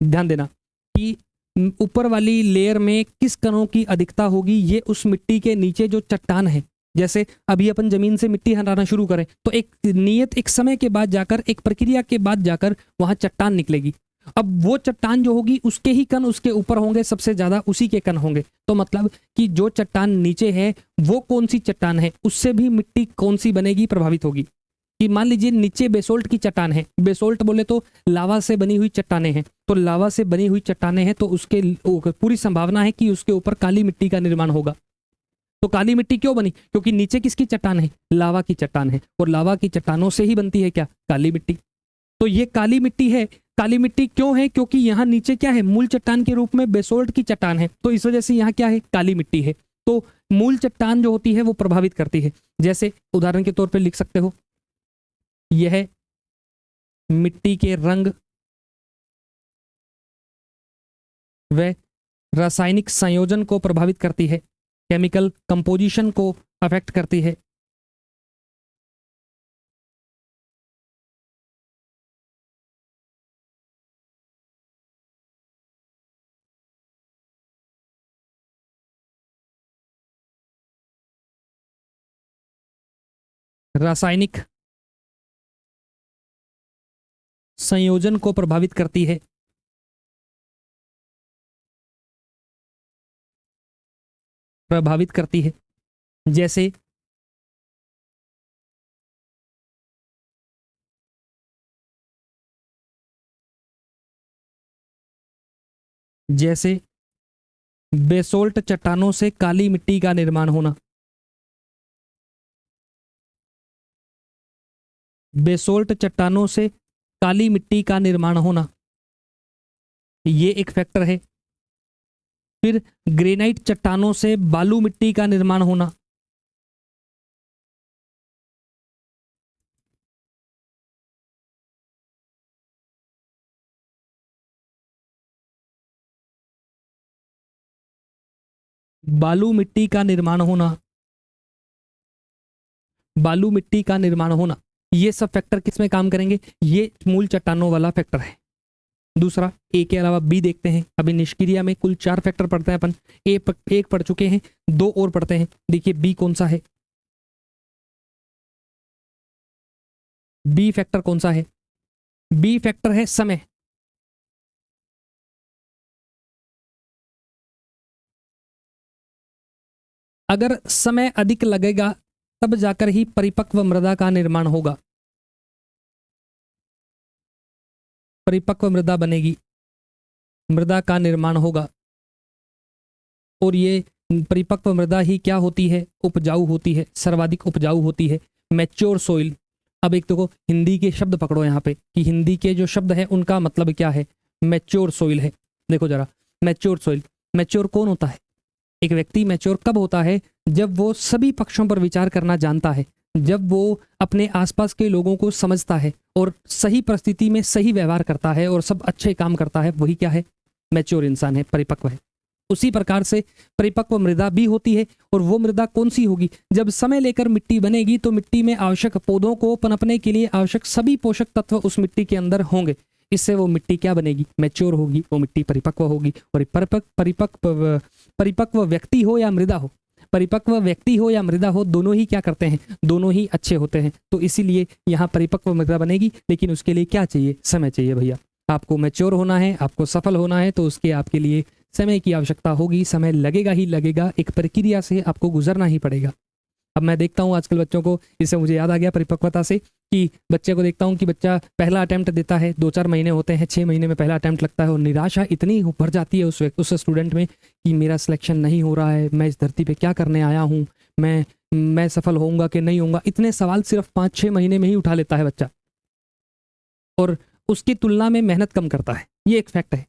[SPEAKER 1] ध्यान देना कि ऊपर वाली लेयर में किस कणों की अधिकता होगी, ये उस मिट्टी के नीचे जो चट्टान है, जैसे अभी अपन जमीन से मिट्टी हटाना शुरू करें तो एक समय के बाद जाकर, एक प्रक्रिया के बाद जाकर वहां चट्टान निकलेगी। अब वो चट्टान जो होगी उसके ही कण उसके ऊपर होंगे, सबसे ज्यादा उसी के कण होंगे। तो मतलब कि जो चट्टान नीचे है वो कौन सी चट्टान है, उससे भी मिट्टी कौन सी बनेगी प्रभावित होगी। कि मान लीजिए नीचे बेसोल्ट की चट्टान है, बेसोल्ट बोले तो लावा से बनी हुई चट्टानें हैं, तो लावा से बनी हुई चट्टानें हैं तो उसके पूरी संभावना है कि उसके ऊपर काली मिट्टी का निर्माण होगा। तो काली मिट्टी क्यों बनी, क्योंकि नीचे किसकी चट्टान है, लावा की चट्टान है, और लावा की चट्टानों से ही बनती है क्या, काली मिट्टी। तो ये काली मिट्टी है। काली मिट्टी क्यों है, क्योंकि यहाँ नीचे क्या है, मूल चट्टान के रूप में बेसोल्ट की चट्टान है, तो इस वजह से यहाँ क्या है, काली मिट्टी है। तो मूल चट्टान जो होती है वो प्रभावित करती है। जैसे उदाहरण के तौर पर लिख सकते हो, यह मिट्टी के रंग व रासायनिक संयोजन को प्रभावित करती है, केमिकल कंपोजिशन को अफेक्ट करती है। रासायनिक संयोजन को प्रभावित करती है। प्रभावित करती है जैसे जैसे बेसोल्ट चट्टानों से काली मिट्टी का निर्माण होना। बेसोल्ट चट्टानों से काली मिट्टी का निर्माण होना, ये एक फैक्टर है। फिर ग्रेनाइट चट्टानों से बालू मिट्टी का निर्माण होना। बालू मिट्टी का निर्माण होना, बालू मिट्टी का निर्माण होना, ये सब फैक्टर किस में काम करेंगे, ये मूल चट्टानों वाला फैक्टर है। दूसरा, ए के अलावा बी देखते हैं। अभी निष्क्रिया में कुल 4 फैक्टर पढ़ते हैं अपन, एक पढ़ चुके हैं, 2 और पढ़ते हैं। देखिए बी कौन सा है, बी फैक्टर कौन सा है, बी फैक्टर है समय। अगर समय अधिक लगेगा तब जाकर ही परिपक्व मृदा का निर्माण होगा, परिपक्व मृदा बनेगी, मृदा का निर्माण होगा। और ये परिपक्व मृदा ही क्या होती है, उपजाऊ होती है, सर्वाधिक उपजाऊ होती है, मैच्योर सोइल। अब एक देखो हिंदी के शब्द पकड़ो यहाँ पे कि हिंदी के जो शब्द है उनका मतलब क्या है, मैच्योर सोइल है। देखो जरा, मैच्योर सोइल, मैच्योर कौन होता है, एक व्यक्ति मैच्योर कब होता है, जब वो सभी पक्षों पर विचार करना जानता है, जब वो अपने आसपास के लोगों को समझता है और सही परिस्थिति में सही व्यवहार करता है और सब अच्छे काम करता है, वही क्या है, मैच्योर इंसान है, परिपक्व है। उसी प्रकार से परिपक्व मृदा भी होती है। और वो मृदा कौन सी होगी, जब समय लेकर मिट्टी बनेगी तो मिट्टी में आवश्यक पौधों को पनपने के लिए आवश्यक सभी पोषक तत्व उस मिट्टी के अंदर होंगे। इससे वो मिट्टी क्या बनेगी, मैच्योर होगी, वो मिट्टी परिपक्व होगी। और परिपक्व व्यक्ति हो या मृदा हो, परिपक्व व्यक्ति हो या मृदा हो, दोनों ही क्या करते हैं, दोनों ही अच्छे होते हैं। तो इसीलिए यहाँ परिपक्व मृदा बनेगी, लेकिन उसके लिए क्या चाहिए, समय चाहिए भैया। आपको मैच्योर होना है, आपको सफल होना है, तो उसके आपके लिए समय की आवश्यकता होगी, समय लगेगा ही लगेगा, एक प्रक्रिया से आपको गुजरना ही पड़ेगा। अब मैं देखता हूँ आजकल बच्चों को, इससे मुझे याद आ गया परिपक्वता से, कि बच्चे को देखता हूँ कि बच्चा पहला अटेम्प्ट देता है, 2-4 महीने होते हैं, 6 महीने में पहला अटेम्प्ट लगता है, और निराशा इतनी भर जाती है उस स्टूडेंट में कि मेरा सिलेक्शन नहीं हो रहा है, मैं इस धरती पे क्या करने आया हूँ, मैं सफल होऊंगा कि नहीं होऊंगा। इतने सवाल सिर्फ 5-6 महीने में ही उठा लेता है बच्चा, और उसकी तुलना में मेहनत कम करता है। ये एक फैक्ट है,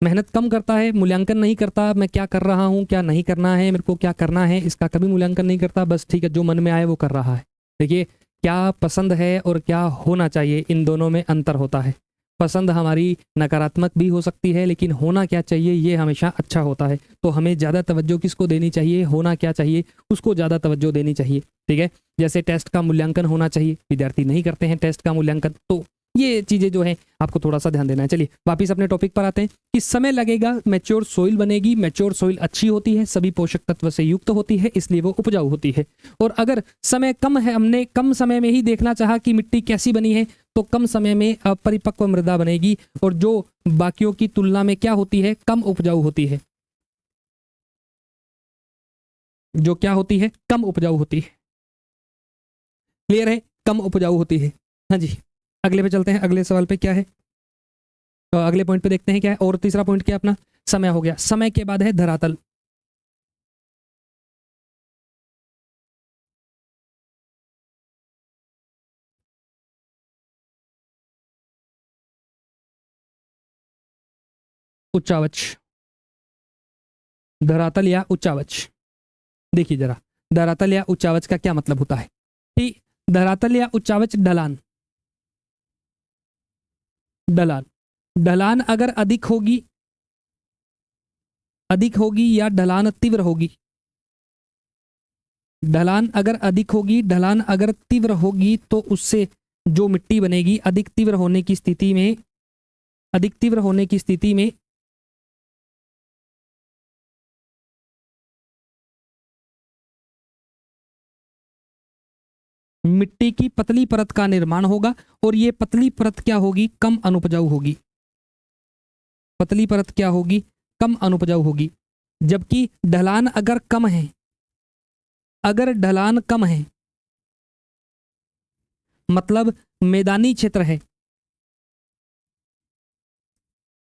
[SPEAKER 1] मेहनत कम करता है, मूल्यांकन नहीं करता, मैं क्या कर रहा हूँ, क्या नहीं करना है, मेरे को क्या करना है, इसका कभी मूल्यांकन नहीं करता, बस ठीक है जो मन में आए वो कर रहा है। देखिए क्या पसंद है और क्या होना चाहिए, इन दोनों में अंतर होता है। पसंद हमारी नकारात्मक भी हो सकती है, लेकिन होना क्या चाहिए ये हमेशा अच्छा होता है। तो हमें ज़्यादा तवज्जो किसको देनी चाहिए, होना क्या चाहिए उसको ज़्यादा तवज्जो देनी चाहिए। ठीक है, जैसे टेस्ट का मूल्यांकन होना चाहिए, विद्यार्थी नहीं करते हैं टेस्ट का मूल्यांकन, तो ये चीजें जो है आपको थोड़ा सा ध्यान देना है। चलिए वापिस अपने टॉपिक पर आते हैं कि समय लगेगा, मैच्योर सोइल बनेगी। मैच्योर सोइल अच्छी होती है, सभी पोषक तत्व से युक्त होती है, इसलिए वो उपजाऊ होती है। और अगर समय कम है, हमने कम समय में ही देखना चाहा कि मिट्टी कैसी बनी है, तो कम समय में अपरिपक्व मृदा बनेगी और जो बाकियों की तुलना में क्या होती है, कम उपजाऊ होती है। जो क्या होती है, कम उपजाऊ होती है। क्लियर है, कम उपजाऊ होती है। हाँ जी, अगले पे चलते हैं। अगले सवाल पे क्या है, अगले पॉइंट पे देखते हैं क्या है। और तीसरा पॉइंट क्या अपना, समय हो गया। समय के बाद है धरातल। उच्चावच, धरातल या उच्चावच। देखिए जरा, धरातल या उच्चावच का क्या मतलब होता है कि धरातल या उच्चावच ढलान, ढलान, ढलान अगर अधिक होगी या ढलान तीव्र होगी, ढलान अगर अधिक होगी, ढलान अगर तीव्र होगी तो उससे जो मिट्टी बनेगी अधिक तीव्र होने की स्थिति में, अधिक तीव्र होने की स्थिति में मिट्टी की पतली परत का निर्माण होगा। और ये पतली परत क्या होगी, कम अनुपजाऊ होगी। पतली परत क्या होगी, कम अनुपजाऊ होगी। जबकि ढलान अगर कम है, अगर ढलान कम है मतलब मैदानी क्षेत्र है,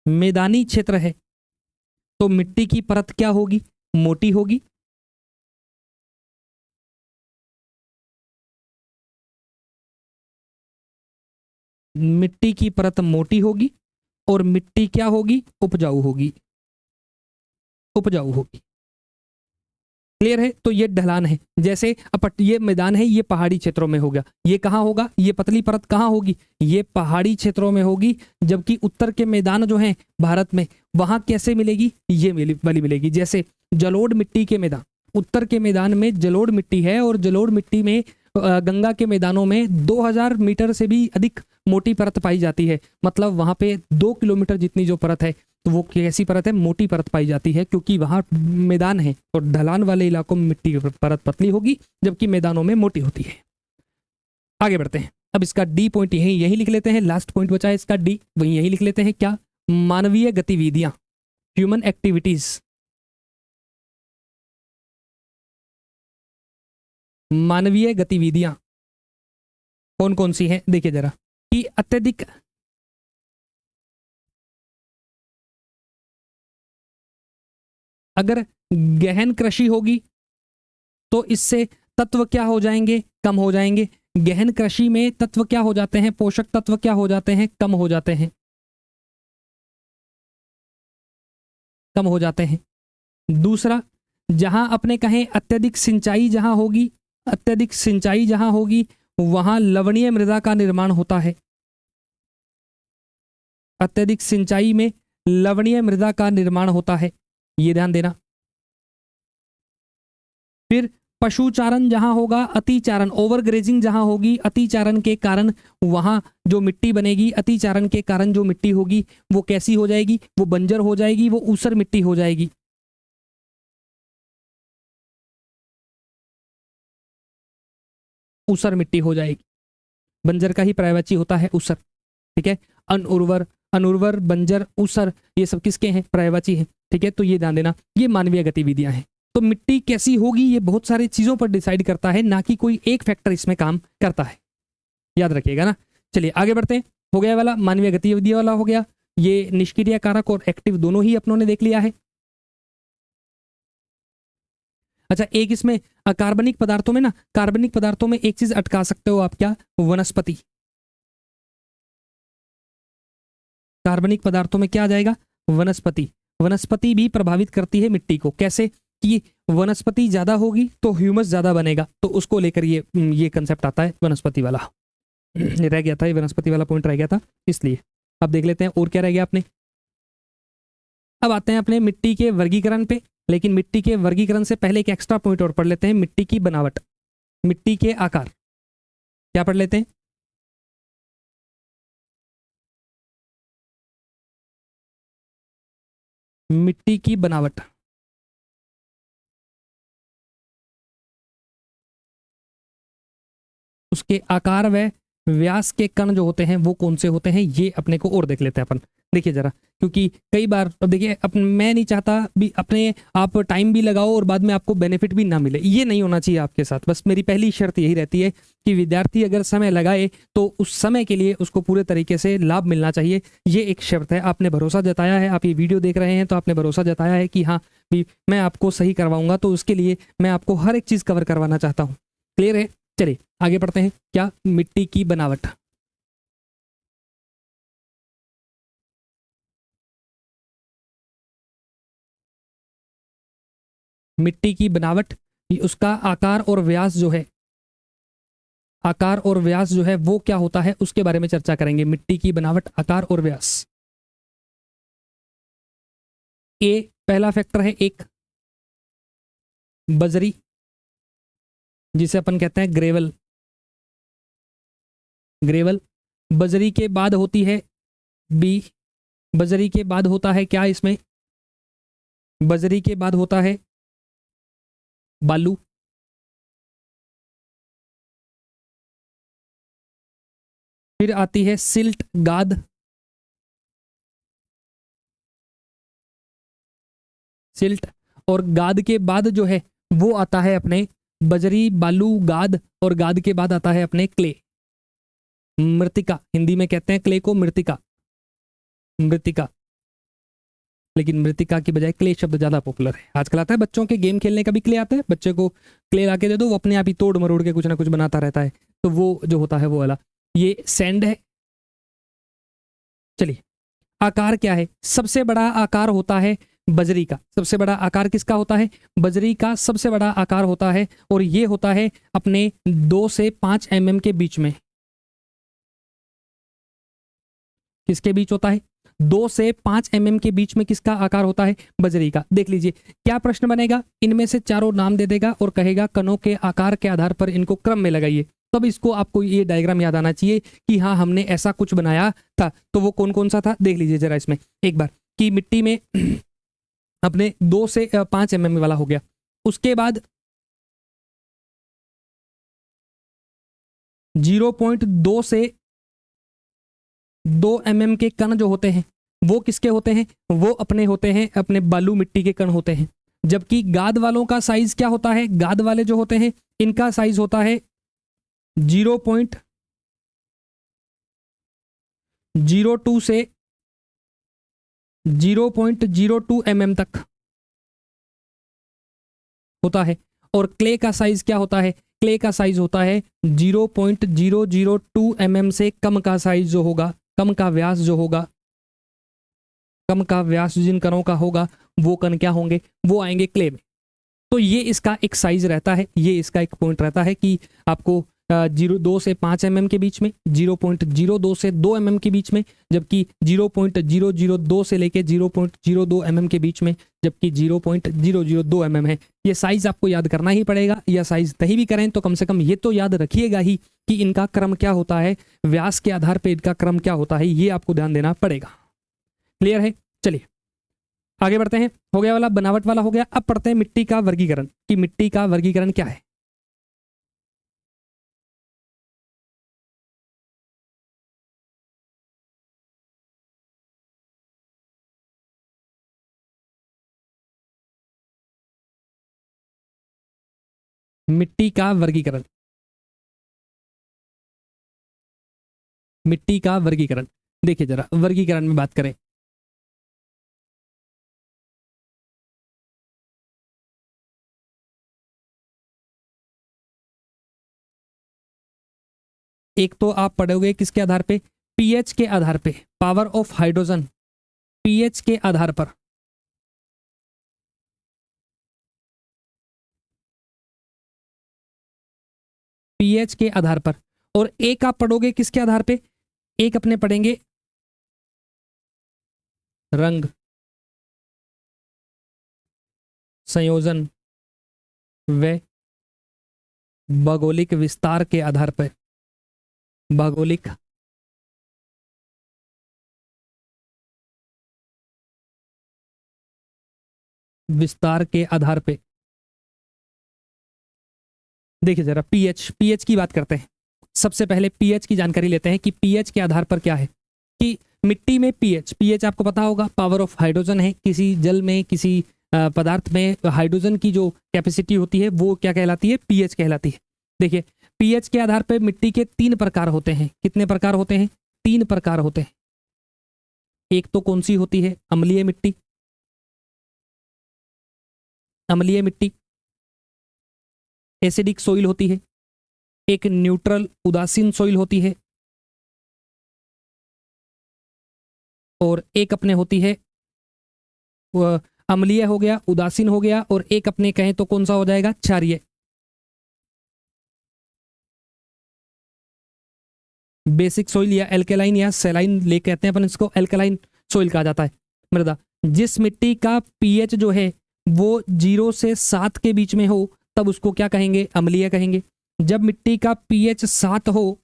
[SPEAKER 1] मैदानी क्षेत्र है, तो मिट्टी की परत क्या होगी, मोटी होगी। मिट्टी की परत मोटी होगी और मिट्टी क्या होगी, उपजाऊ होगी, उपजाऊ होगी। क्लियर है, तो ये ढलान है। जैसे ये मैदान है, ये पहाड़ी क्षेत्रों में होगा। ये कहाँ होगा, ये पतली परत कहाँ होगी, ये पहाड़ी क्षेत्रों में होगी। जबकि उत्तर के मैदान जो हैं भारत में, वहां कैसे मिलेगी, ये वाली मिलेगी। जैसे जलोढ़ मिट्टी के मैदान, उत्तर के मैदान में जलोढ़ मिट्टी है और जलोढ़ मिट्टी में गंगा के मैदानों में 2000 मीटर से भी अधिक मोटी परत पाई जाती है। मतलब वहां पे 2 किलोमीटर जितनी जो परत है, तो वो कैसी परत है, मोटी परत पाई जाती है, क्योंकि वहां मैदान है। और ढलान वाले इलाकों में मिट्टी की परत पतली होगी, जबकि मैदानों में मोटी होती है। आगे बढ़ते हैं। अब इसका डी पॉइंट यही लिख लेते हैं। लास्ट पॉइंट बचा है इसका डी, वही यही लिख लेते हैं। क्या, मानवीय गतिविधियां, ह्यूमन एक्टिविटीज। मानवीय गतिविधियां कौन कौन सी हैं, देखिए जरा कि अत्यधिक, अगर गहन कृषि होगी तो इससे तत्व क्या हो जाएंगे, कम हो जाएंगे। गहन कृषि में तत्व क्या हो जाते हैं, पोषक तत्व क्या हो जाते हैं, कम हो जाते हैं, कम हो जाते हैं। दूसरा, जहां अपने कहें अत्यधिक सिंचाई जहां होगी, अत्यधिक सिंचाई जहां होगी, वहां लवणीय मृदा का निर्माण होता है। अत्यधिक सिंचाई में लवणीय मृदा का निर्माण होता है, ये ध्यान देना। फिर पशुचारण जहां होगा, अतिचारण, ओवर ग्रेजिंग जहां होगी, अतिचारण के कारण वहां जो मिट्टी बनेगी, अतिचारण के कारण जो मिट्टी होगी वो कैसी हो जाएगी, वो बंजर हो जाएगी, वो ऊसर मिट्टी हो जाएगी। ऊसर मिट्टी हो जाएगी। बंजर का ही पर्यायवाची होता है ऊसर। ठीक है, अनउर्वर, अनुर्वर, बंजर, ऊसर, ये सब किसके हैं, पर्यायवाची हैं। ठीक है, तो ये ध्यान देना, ये मानवीय गतिविधियां हैं। तो मिट्टी कैसी होगी ये बहुत सारी चीजों पर डिसाइड करता है, ना कि कोई एक फैक्टर इसमें काम करता है, याद रखिएगा ना। चलिए आगे बढ़ते हैं। हो गया वाला, मानवीय गतिविधि वाला हो गया। ये निष्क्रिय कारक और एक्टिव दोनों ही अपनों ने देख लिया है। अच्छा, एक इसमें कार्बनिक पदार्थों में ना, कार्बनिक पदार्थों में एक चीज अटका सकते हो आप, क्या, वनस्पति। कार्बनिक पदार्थों में क्या आ जाएगा, वनस्पति। वनस्पति भी प्रभावित करती है मिट्टी को। कैसे, कि वनस्पति ज्यादा होगी तो ह्यूमस ज्यादा बनेगा, तो उसको लेकर ये कंसेप्ट आता है वनस्पति वाला। रह गया था ये वनस्पति वाला पॉइंट, रह गया था इसलिए। अब देख लेते हैं और क्या रह गया अपने। अब आते हैं अपने मिट्टी के वर्गीकरण पे। लेकिन मिट्टी के वर्गीकरण से पहले एक एक्स्ट्रा पॉइंट और पढ़ लेते हैं, मिट्टी की बनावट, मिट्टी के आकार। क्या पढ़ लेते हैं, मिट्टी की बनावट, उसके आकार व व्यास के कण जो होते हैं वो कौन से होते हैं, ये अपने को और देख लेते हैं अपन। देखिए जरा, क्योंकि कई बार अब देखिए मैं नहीं चाहता भी अपने आप टाइम भी लगाओ और बाद में आपको बेनिफिट भी ना मिले, ये नहीं होना चाहिए आपके साथ। बस मेरी पहली शर्त यही रहती है कि विद्यार्थी अगर समय लगाए तो उस समय के लिए उसको पूरे तरीके से लाभ मिलना चाहिए, ये एक शर्त है। आपने भरोसा जताया है, आप ये वीडियो देख रहे हैं तो आपने भरोसा जताया है कि हाँ भी मैं आपको सही करवाऊंगा, तो उसके लिए मैं आपको हर एक चीज कवर करवाना चाहता हूँ। क्लियर है? चलिए आगे बढ़ते हैं। क्या? मिट्टी की बनावट। मिट्टी की बनावट, उसका आकार और व्यास जो है, आकार और व्यास जो है वो क्या होता है उसके बारे में चर्चा करेंगे। मिट्टी की बनावट, आकार और व्यास। ए पहला फैक्टर है एक, बजरी, जिसे अपन कहते हैं ग्रेवल। ग्रेवल। बजरी के बाद होती है बी, बजरी के बाद होता है क्या इसमें, बजरी के बाद होता है बालू। फिर आती है सिल्ट, गाद। सिल्ट और गाद के बाद जो है वो आता है अपने बजरी, बालू, गाद, और गाद के बाद आता है अपने क्ले, मृतिका। हिंदी में कहते हैं क्ले को मृतिका, मृतिका। लेकिन मृतिका की बजाय क्ले शब्द ज्यादा पॉपुलर है। आजकल आता है बच्चों के गेम खेलने का भी क्ले आता है, बच्चे को क्ले ला के दे दो, वो अपने आप ही तोड़ मरोड़ के कुछ ना कुछ बनाता रहता है, तो वो जो होता है वो वाला। ये सैंड है। चलिए, आकार क्या है? सबसे बड़ा आकार होता है बजरी का। सबसे बड़ा आकार किसका होता है? बजरी का सबसे बड़ा आकार होता है, और ये होता है अपने 2 से 5 mm के बीच में। किसके बीच होता है? 2 से 5 mm के बीच में किसका आकार होता है? बजरी का। देख लीजिए क्या प्रश्न बनेगा, इनमें से चारों नाम दे देगा और कहेगा कणों के आकार के आधार पर इनको क्रम में लगाइए। तब इसको आपको ये डायग्राम याद आना चाहिए कि हाँ हमने ऐसा कुछ बनाया था। तो वो कौन कौन सा था देख लीजिए जरा इसमें एक बार, कि मिट्टी में अपने 2 से 5 mm वाला हो गया। उसके बाद 0.2 से 2 mm के कण जो होते हैं वो किसके होते हैं? वो अपने होते हैं अपने बालू मिट्टी के कण होते हैं। जबकि गाद वालों का साइज क्या होता है? गाद वाले जो होते हैं इनका साइज होता है 0.02 से 0.02 mm तक होता है। और क्ले का साइज क्या होता है? क्ले का साइज होता है 0.002 mm से कम का साइज जो होगा, कम का व्यास जो होगा, कम का व्यास जिन कणों का होगा वो कण क्या होंगे? वो आएंगे क्ले में। तो ये इसका एक साइज रहता है, ये इसका एक पॉइंट रहता है कि आपको 0.2 से 5 mm के बीच में, 0.02 से 2 mm के बीच में, जबकि 0.002 से लेके 0.02 mm के बीच में, जबकि 0.002 mm है। ये साइज आपको याद करना ही पड़ेगा, या साइज नहीं भी करें तो कम से कम ये तो याद रखिएगा ही कि इनका क्रम क्या होता है, व्यास के आधार पर इनका क्रम क्या होता है, ये आपको ध्यान देना पड़ेगा। क्लियर है? चलिए आगे बढ़ते हैं। हो गया वाला बनावट वाला हो गया। अब पढ़ते हैं मिट्टी का वर्गीकरण, कि मिट्टी का वर्गीकरण क्या है। मिट्टी का वर्गीकरण, मिट्टी का वर्गीकरण। देखिए जरा वर्गीकरण में बात करें, एक तो आप पढ़ोगे किसके आधार पे? पीएच के आधार पे, पावर ऑफ हाइड्रोजन, पीएच के आधार पर। पीएच के आधार पर। और एक आप पढ़ोगे किसके आधार पे? एक अपने पढ़ेंगे रंग, संयोजन व भौगोलिक विस्तार के आधार पर। भौगोलिक विस्तार के आधार पे। देखिए जरा पीएच, पीएच की बात करते हैं। सबसे पहले पीएच की जानकारी लेते हैं कि पीएच के आधार पर क्या है कि मिट्टी में पीएच, पीएच आपको पता होगा पावर ऑफ हाइड्रोजन है। किसी जल में, किसी पदार्थ में हाइड्रोजन की जो कैपेसिटी होती है वो क्या कहलाती है, पीएच कहलाती है। देखिए पीएच के आधार पर मिट्टी के 3 प्रकार होते हैं। कितने प्रकार होते हैं? 3 प्रकार होते हैं। एक तो कौन सी होती है? अम्लीय मिट्टी, अम्लीय मिट्टी एसिडिक सोइल होती है। एक न्यूट्रल उदासीन सोइल होती है, और एक अपने होती है अम्लीय हो गया, उदासीन हो गया, और एक अपने कहें तो कौन सा हो जाएगा, क्षारीय। बेसिक सोइल या एल्केलाइन या सेलाइन ले कहते हैं अपन इसको, एल्केलाइन सोइल कहा जाता है मृदा। जिस मिट्टी का पीएच जो है वो 0 से 7 के बीच में हो तब उसको क्या कहेंगे, अम्लीय कहेंगे। जब मिट्टी का पीएच 7 हो,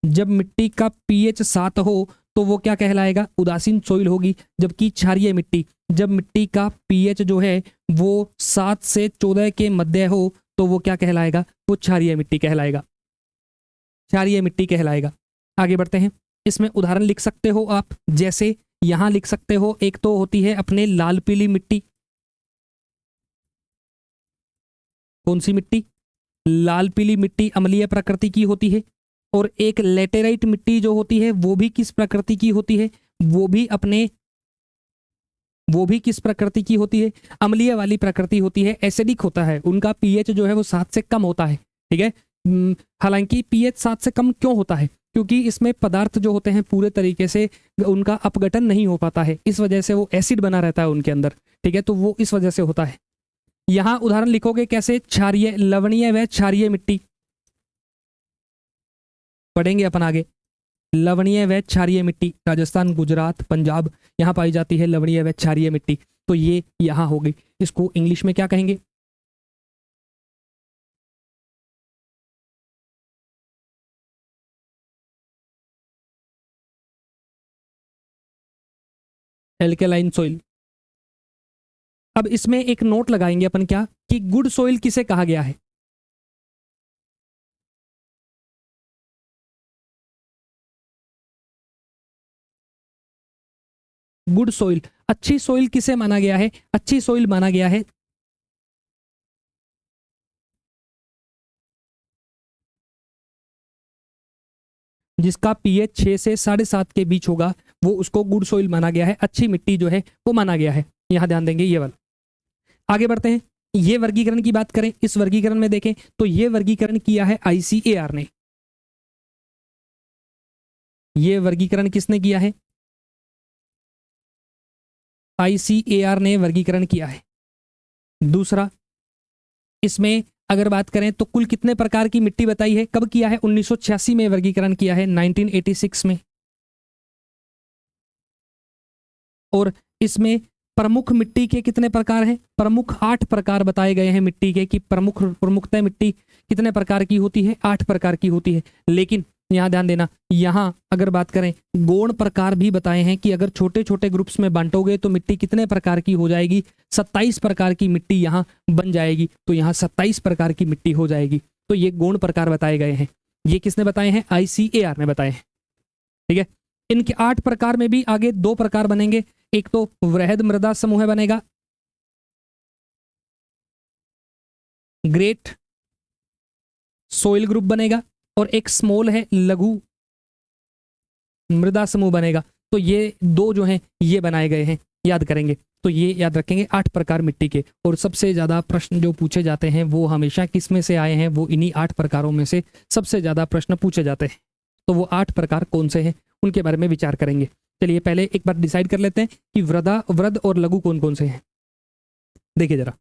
[SPEAKER 1] जब मिट्टी का पीएच 7 हो तो वो क्या कहलाएगा, उदासीन सोइल होगी। जबकि क्षारीय मिट्टी, जब मिट्टी का पीएच जो है वो 7 से 14 के मध्य हो तो वो क्या कहलाएगा, वो क्षारीय मिट्टी कहलाएगा, क्षारीय मिट्टी कहलाएगा। आगे बढ़ते हैं। इसमें उदाहरण लिख सकते हो आप, जैसे यहां लिख सकते हो। एक तो होती है अपने लाल पीली मिट्टी। कौन सी मिट्टी? लाल पीली मिट्टी अम्लीय प्रकृति की होती है। और एक लेटेराइट मिट्टी जो होती है वो भी किस प्रकृति की होती है, वो भी अपने, वो भी किस प्रकृति की होती है, अम्लीय वाली प्रकृति होती है, एसिडिक होता है। उनका पीएच जो है वो 7 से कम होता है। ठीक है। हालांकि पीएच 7 से कम क्यों होता है? क्योंकि इसमें पदार्थ जो होते हैं पूरे तरीके से उनका अपघटन नहीं हो पाता है, इस वजह से वो एसिड बना रहता है उनके अंदर। ठीक है, तो वो इस वजह से होता है। यहां उदाहरण लिखोगे कैसे, क्षारीय, लवणीय व क्षारीय मिट्टी पढ़ेंगे अपन आगे। लवणीय व क्षारीय मिट्टी राजस्थान, गुजरात, पंजाब, यहाँ पाई जाती है लवणीय व क्षारीय मिट्टी। तो ये यहाँ होगी। इसको इंग्लिश में क्या कहेंगे? Alkaline soil. अब इसमें एक नोट लगाएंगे अपन, क्या कि गुड सोइल किसे कहा गया है? गुड सोइल, अच्छी सोइल किसे माना गया है? अच्छी सोइल माना गया है जिसका पीएच 6 से 7.5 के बीच होगा, वो उसको गुड सोइल माना गया है, अच्छी मिट्टी जो है वो माना गया है। यहां ध्यान देंगे ये वाला। आगे बढ़ते हैं। ये वर्गीकरण की बात करें, इस वर्गीकरण में देखें तो ये वर्गीकरण किया है आईसीएआर ने। ये वर्गीकरण किसने किया है? आईसीएआर ने वर्गीकरण किया है। दूसरा, इसमें अगर बात करें तो कुल कितने प्रकार की मिट्टी बताई है, कब किया है? 1986 में वर्गीकरण किया है, 1986 में। और इसमें प्रमुख मिट्टी के कितने प्रकार हैं? प्रमुख 8 प्रकार बताए गए हैं मिट्टी के, कि प्रमुखतः मिट्टी कितने प्रकार की होती है, 8 प्रकार की होती है। लेकिन यहां ध्यान देना, यहां अगर बात करें गौण प्रकार भी बताए हैं कि अगर छोटे छोटे ग्रुप्स में बांटोगे तो मिट्टी कितने प्रकार की हो जाएगी, 27 प्रकार की मिट्टी यहां बन जाएगी। तो यहां 27 प्रकार की मिट्टी हो जाएगी। तो ये गौण प्रकार बताए गए हैं। ये किसने बताए हैं? आईसीएआर ने बताए हैं। ठीक है। इनके 8 प्रकार में भी आगे 2 प्रकार बनेंगे। एक तो वृहद मृदा समूह बनेगा, ग्रेट सोइल ग्रुप बनेगा, और एक स्मॉल है, लघु मृदा समूह बनेगा। तो ये 2 जो हैं ये बनाए गए हैं, याद करेंगे। तो ये याद रखेंगे 8 प्रकार मिट्टी के। और सबसे ज्यादा प्रश्न जो पूछे जाते हैं वो हमेशा किस में से आए हैं, वो इन्हीं 8 प्रकारों में से सबसे ज्यादा प्रश्न पूछे जाते हैं। तो वो 8 प्रकार कौन से हैं उनके बारे में विचार करेंगे। चलिए पहले एक बार डिसाइड कर लेते हैं कि वृहद और लघु कौन कौन से हैं। देखिए जरा,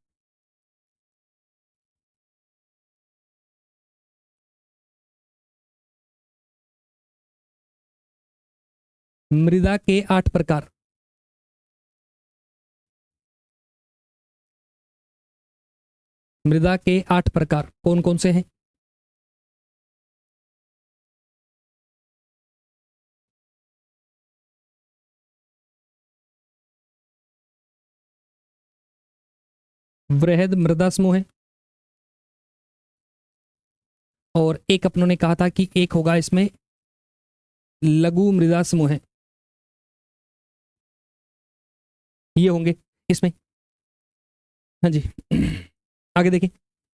[SPEAKER 1] मृदा के 8 प्रकार। मृदा के 8 प्रकार कौन कौन से हैं? वृहद मृदा समूह है, और एक अपनों ने कहा था कि एक होगा इसमें लघु मृदा समूह है। ये होंगे इसमें। हाँ जी। आगे देखें,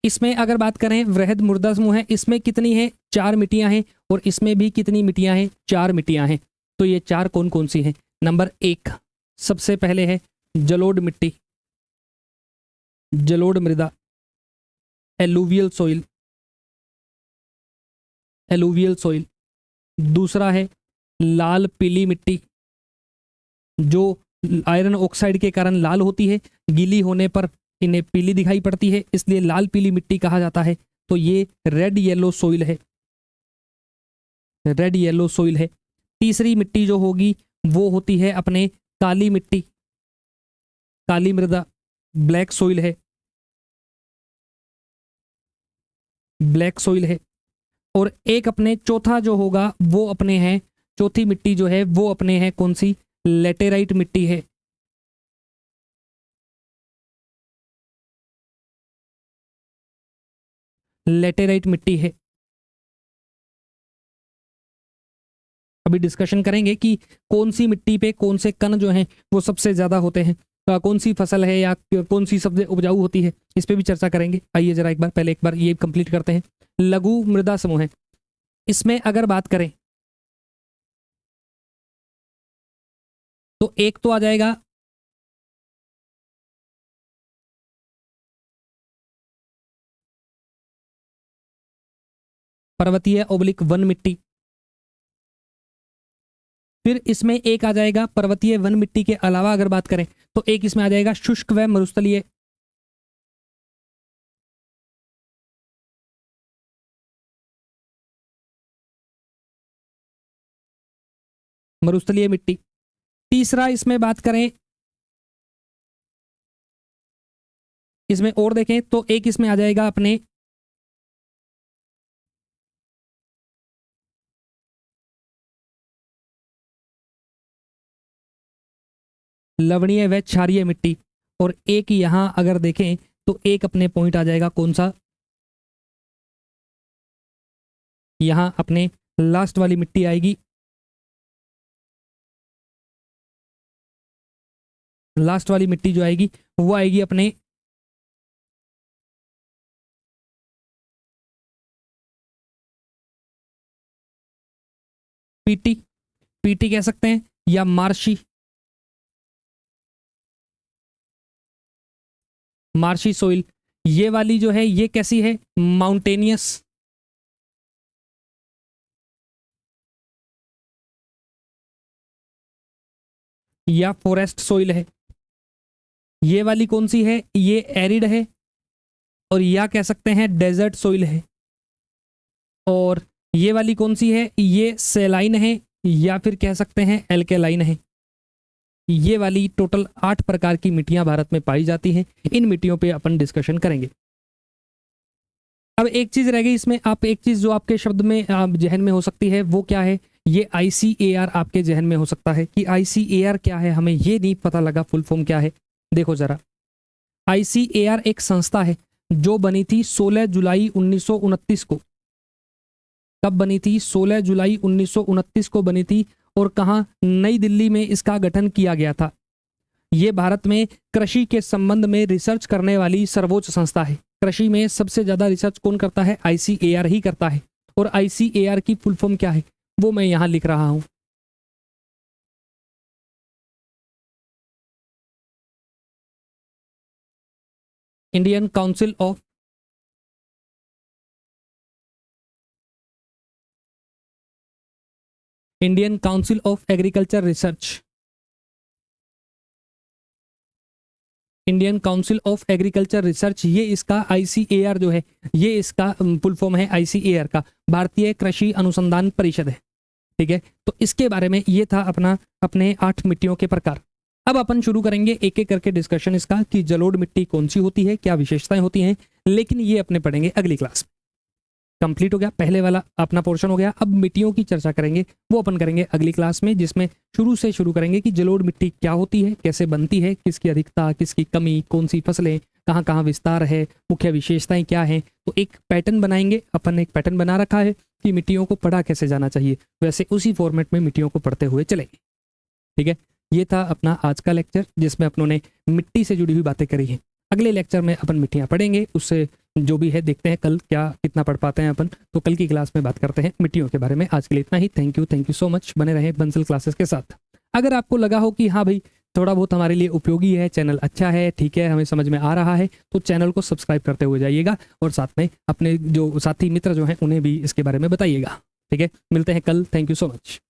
[SPEAKER 1] इसमें अगर बात करें वृहद मृदा समूह है, इसमें कितनी है, 4 मिट्टियां हैं, और इसमें भी कितनी मिट्टियां हैं, 4 मिट्टियां हैं। तो ये 4 कौन कौन सी हैं? नंबर 1 सबसे पहले है जलोढ़ मिट्टी, जलोढ़ मृदा, एलुवियल सॉइल, एलुवियल सॉइल। दूसरा है लाल पीली मिट्टी, जो आयरन ऑक्साइड के कारण लाल होती है, गीली होने पर इन्हें पीली दिखाई पड़ती है, इसलिए लाल पीली मिट्टी कहा जाता है। तो ये रेड येलो सॉइल है, रेड येलो सॉइल है। तीसरी मिट्टी जो होगी वो होती है अपने काली मिट्टी, काली मृदा, ब्लैक सॉइल है, ब्लैक सॉइल है। और एक अपने चौथा जो होगा वो अपने हैं, चौथी मिट्टी जो है वो अपने हैं कौन सी, लेटेराइट मिट्टी है। लेटेराइट मिट्टी है। अभी डिस्कशन करेंगे कि कौन सी मिट्टी पे कौन से कण जो हैं वो सबसे ज्यादा होते हैं, तो कौन सी फसल है या कौन सी सबसे उपजाऊ होती है, इस पे भी चर्चा करेंगे। आइए जरा एक बार ये कंप्लीट करते हैं। लघु मृदा समूह है, इसमें अगर बात करें तो एक तो आ जाएगा पर्वतीय ओब्लिक वन मिट्टी, फिर इसमें एक आ जाएगा पर्वतीय वन मिट्टी के अलावा अगर बात करें तो एक इसमें आ जाएगा शुष्क व मरुस्थलीय, मरुस्थलीय मिट्टी। तीसरा इसमें बात करें, इसमें और देखें तो एक इसमें आ जाएगा अपने लवणीय व क्षारीय मिट्टी, और एक यहां अगर देखें तो एक अपने पॉइंट आ जाएगा कौन सा, यहां अपने लास्ट वाली मिट्टी आएगी, लास्ट वाली मिट्टी जो आएगी वो आएगी अपने पीटी, पीटी कह सकते हैं, या मार्शी, मार्शी सोइल। ये वाली जो है ये कैसी है, माउंटेनियस, या फॉरेस्ट सोइल है। ये वाली कौन सी है, ये एरिड है, और या कह सकते हैं डेजर्ट सोइल है। और ये वाली कौन सी है, ये सेलाइन है, या फिर कह सकते हैं एल्केलाइन है। ये वाली टोटल 8 प्रकार की मिट्टियां भारत में पाई जाती हैं। इन मिट्टियों पे अपन डिस्कशन करेंगे। अब एक चीज रह गई इसमें, आप एक चीज जो आपके शब्द में आप जहन में हो सकती है वो क्या है, ये ICAR आपके जहन में हो सकता है कि ICAR क्या है, हमें ये नहीं पता लगा फुल फॉर्म क्या है। देखो जरा, ICAR एक संस्था है जो बनी थी 16 जुलाई 1929 को। कब बनी थी, 16 जुलाई 1929 को बनी थी, और कहाँ, नई दिल्ली में इसका गठन किया गया था। ये भारत में कृषि के संबंध में रिसर्च करने वाली सर्वोच्च संस्था है। कृषि में सबसे ज्यादा रिसर्च कौन करता है, ICAR ही करता है। और ICAR की फुल फॉर्म क्या है वो मैं यहां लिख रहा हूं, Indian council of Indian council of agriculture research, Indian council of agriculture research, ये इसका ICAR जो है ये इसका फुल फॉर्म है ICAR का, भारतीय कृषि अनुसंधान परिषद है। ठीक है, तो इसके बारे में ये था अपना अपने 8 मिट्टियों के प्रकार। अब अपन शुरू करेंगे एक एक करके डिस्कशन इसका कि जलोढ़ मिट्टी कौन सी होती है, क्या विशेषताएं होती हैं, लेकिन ये अपने पढ़ेंगे अगली क्लास में। कंप्लीट हो गया पहले वाला अपना पोर्शन हो गया। अब मिट्टियों की चर्चा करेंगे, वो अपन करेंगे अगली क्लास में, जिसमें शुरू से शुरू करेंगे कि जलोढ़ मिट्टी क्या होती है, कैसे बनती है, किसकी अधिकता, किसकी कमी, कौन सी फसलें कहाँ कहाँ विस्तार है, मुख्य विशेषताएं क्या हैं। तो एक पैटर्न बनाएंगे, अपन ने एक पैटर्न बना रखा है कि मिट्टियों को पढ़ा कैसे जाना चाहिए, वैसे उसी फॉर्मेट में मिट्टियों को पढ़ते हुए चलेंगे। ठीक है, ये था अपना आज का लेक्चर जिसमें अपनों ने मिट्टी से जुड़ी हुई बातें करी हैं। अगले लेक्चर में अपन मिट्टियाँ पढ़ेंगे, उससे जो भी है देखते हैं कल क्या कितना पढ़ पाते हैं अपन। तो कल की क्लास में बात करते हैं मिट्टियों के बारे में। आज के लिए इतना ही। Thank you so much. बने रहे बंसल क्लासेस के साथ। अगर आपको लगा हो कि हाँ भाई थोड़ा बहुत हमारे लिए उपयोगी है, चैनल अच्छा है, ठीक है, हमें समझ में आ रहा है, तो चैनल को सब्सक्राइब करते हुए जाइएगा और साथ में अपने जो साथी मित्र जो हैं उन्हें भी इसके बारे में बताइएगा। ठीक है, मिलते हैं कल। Thank you so much.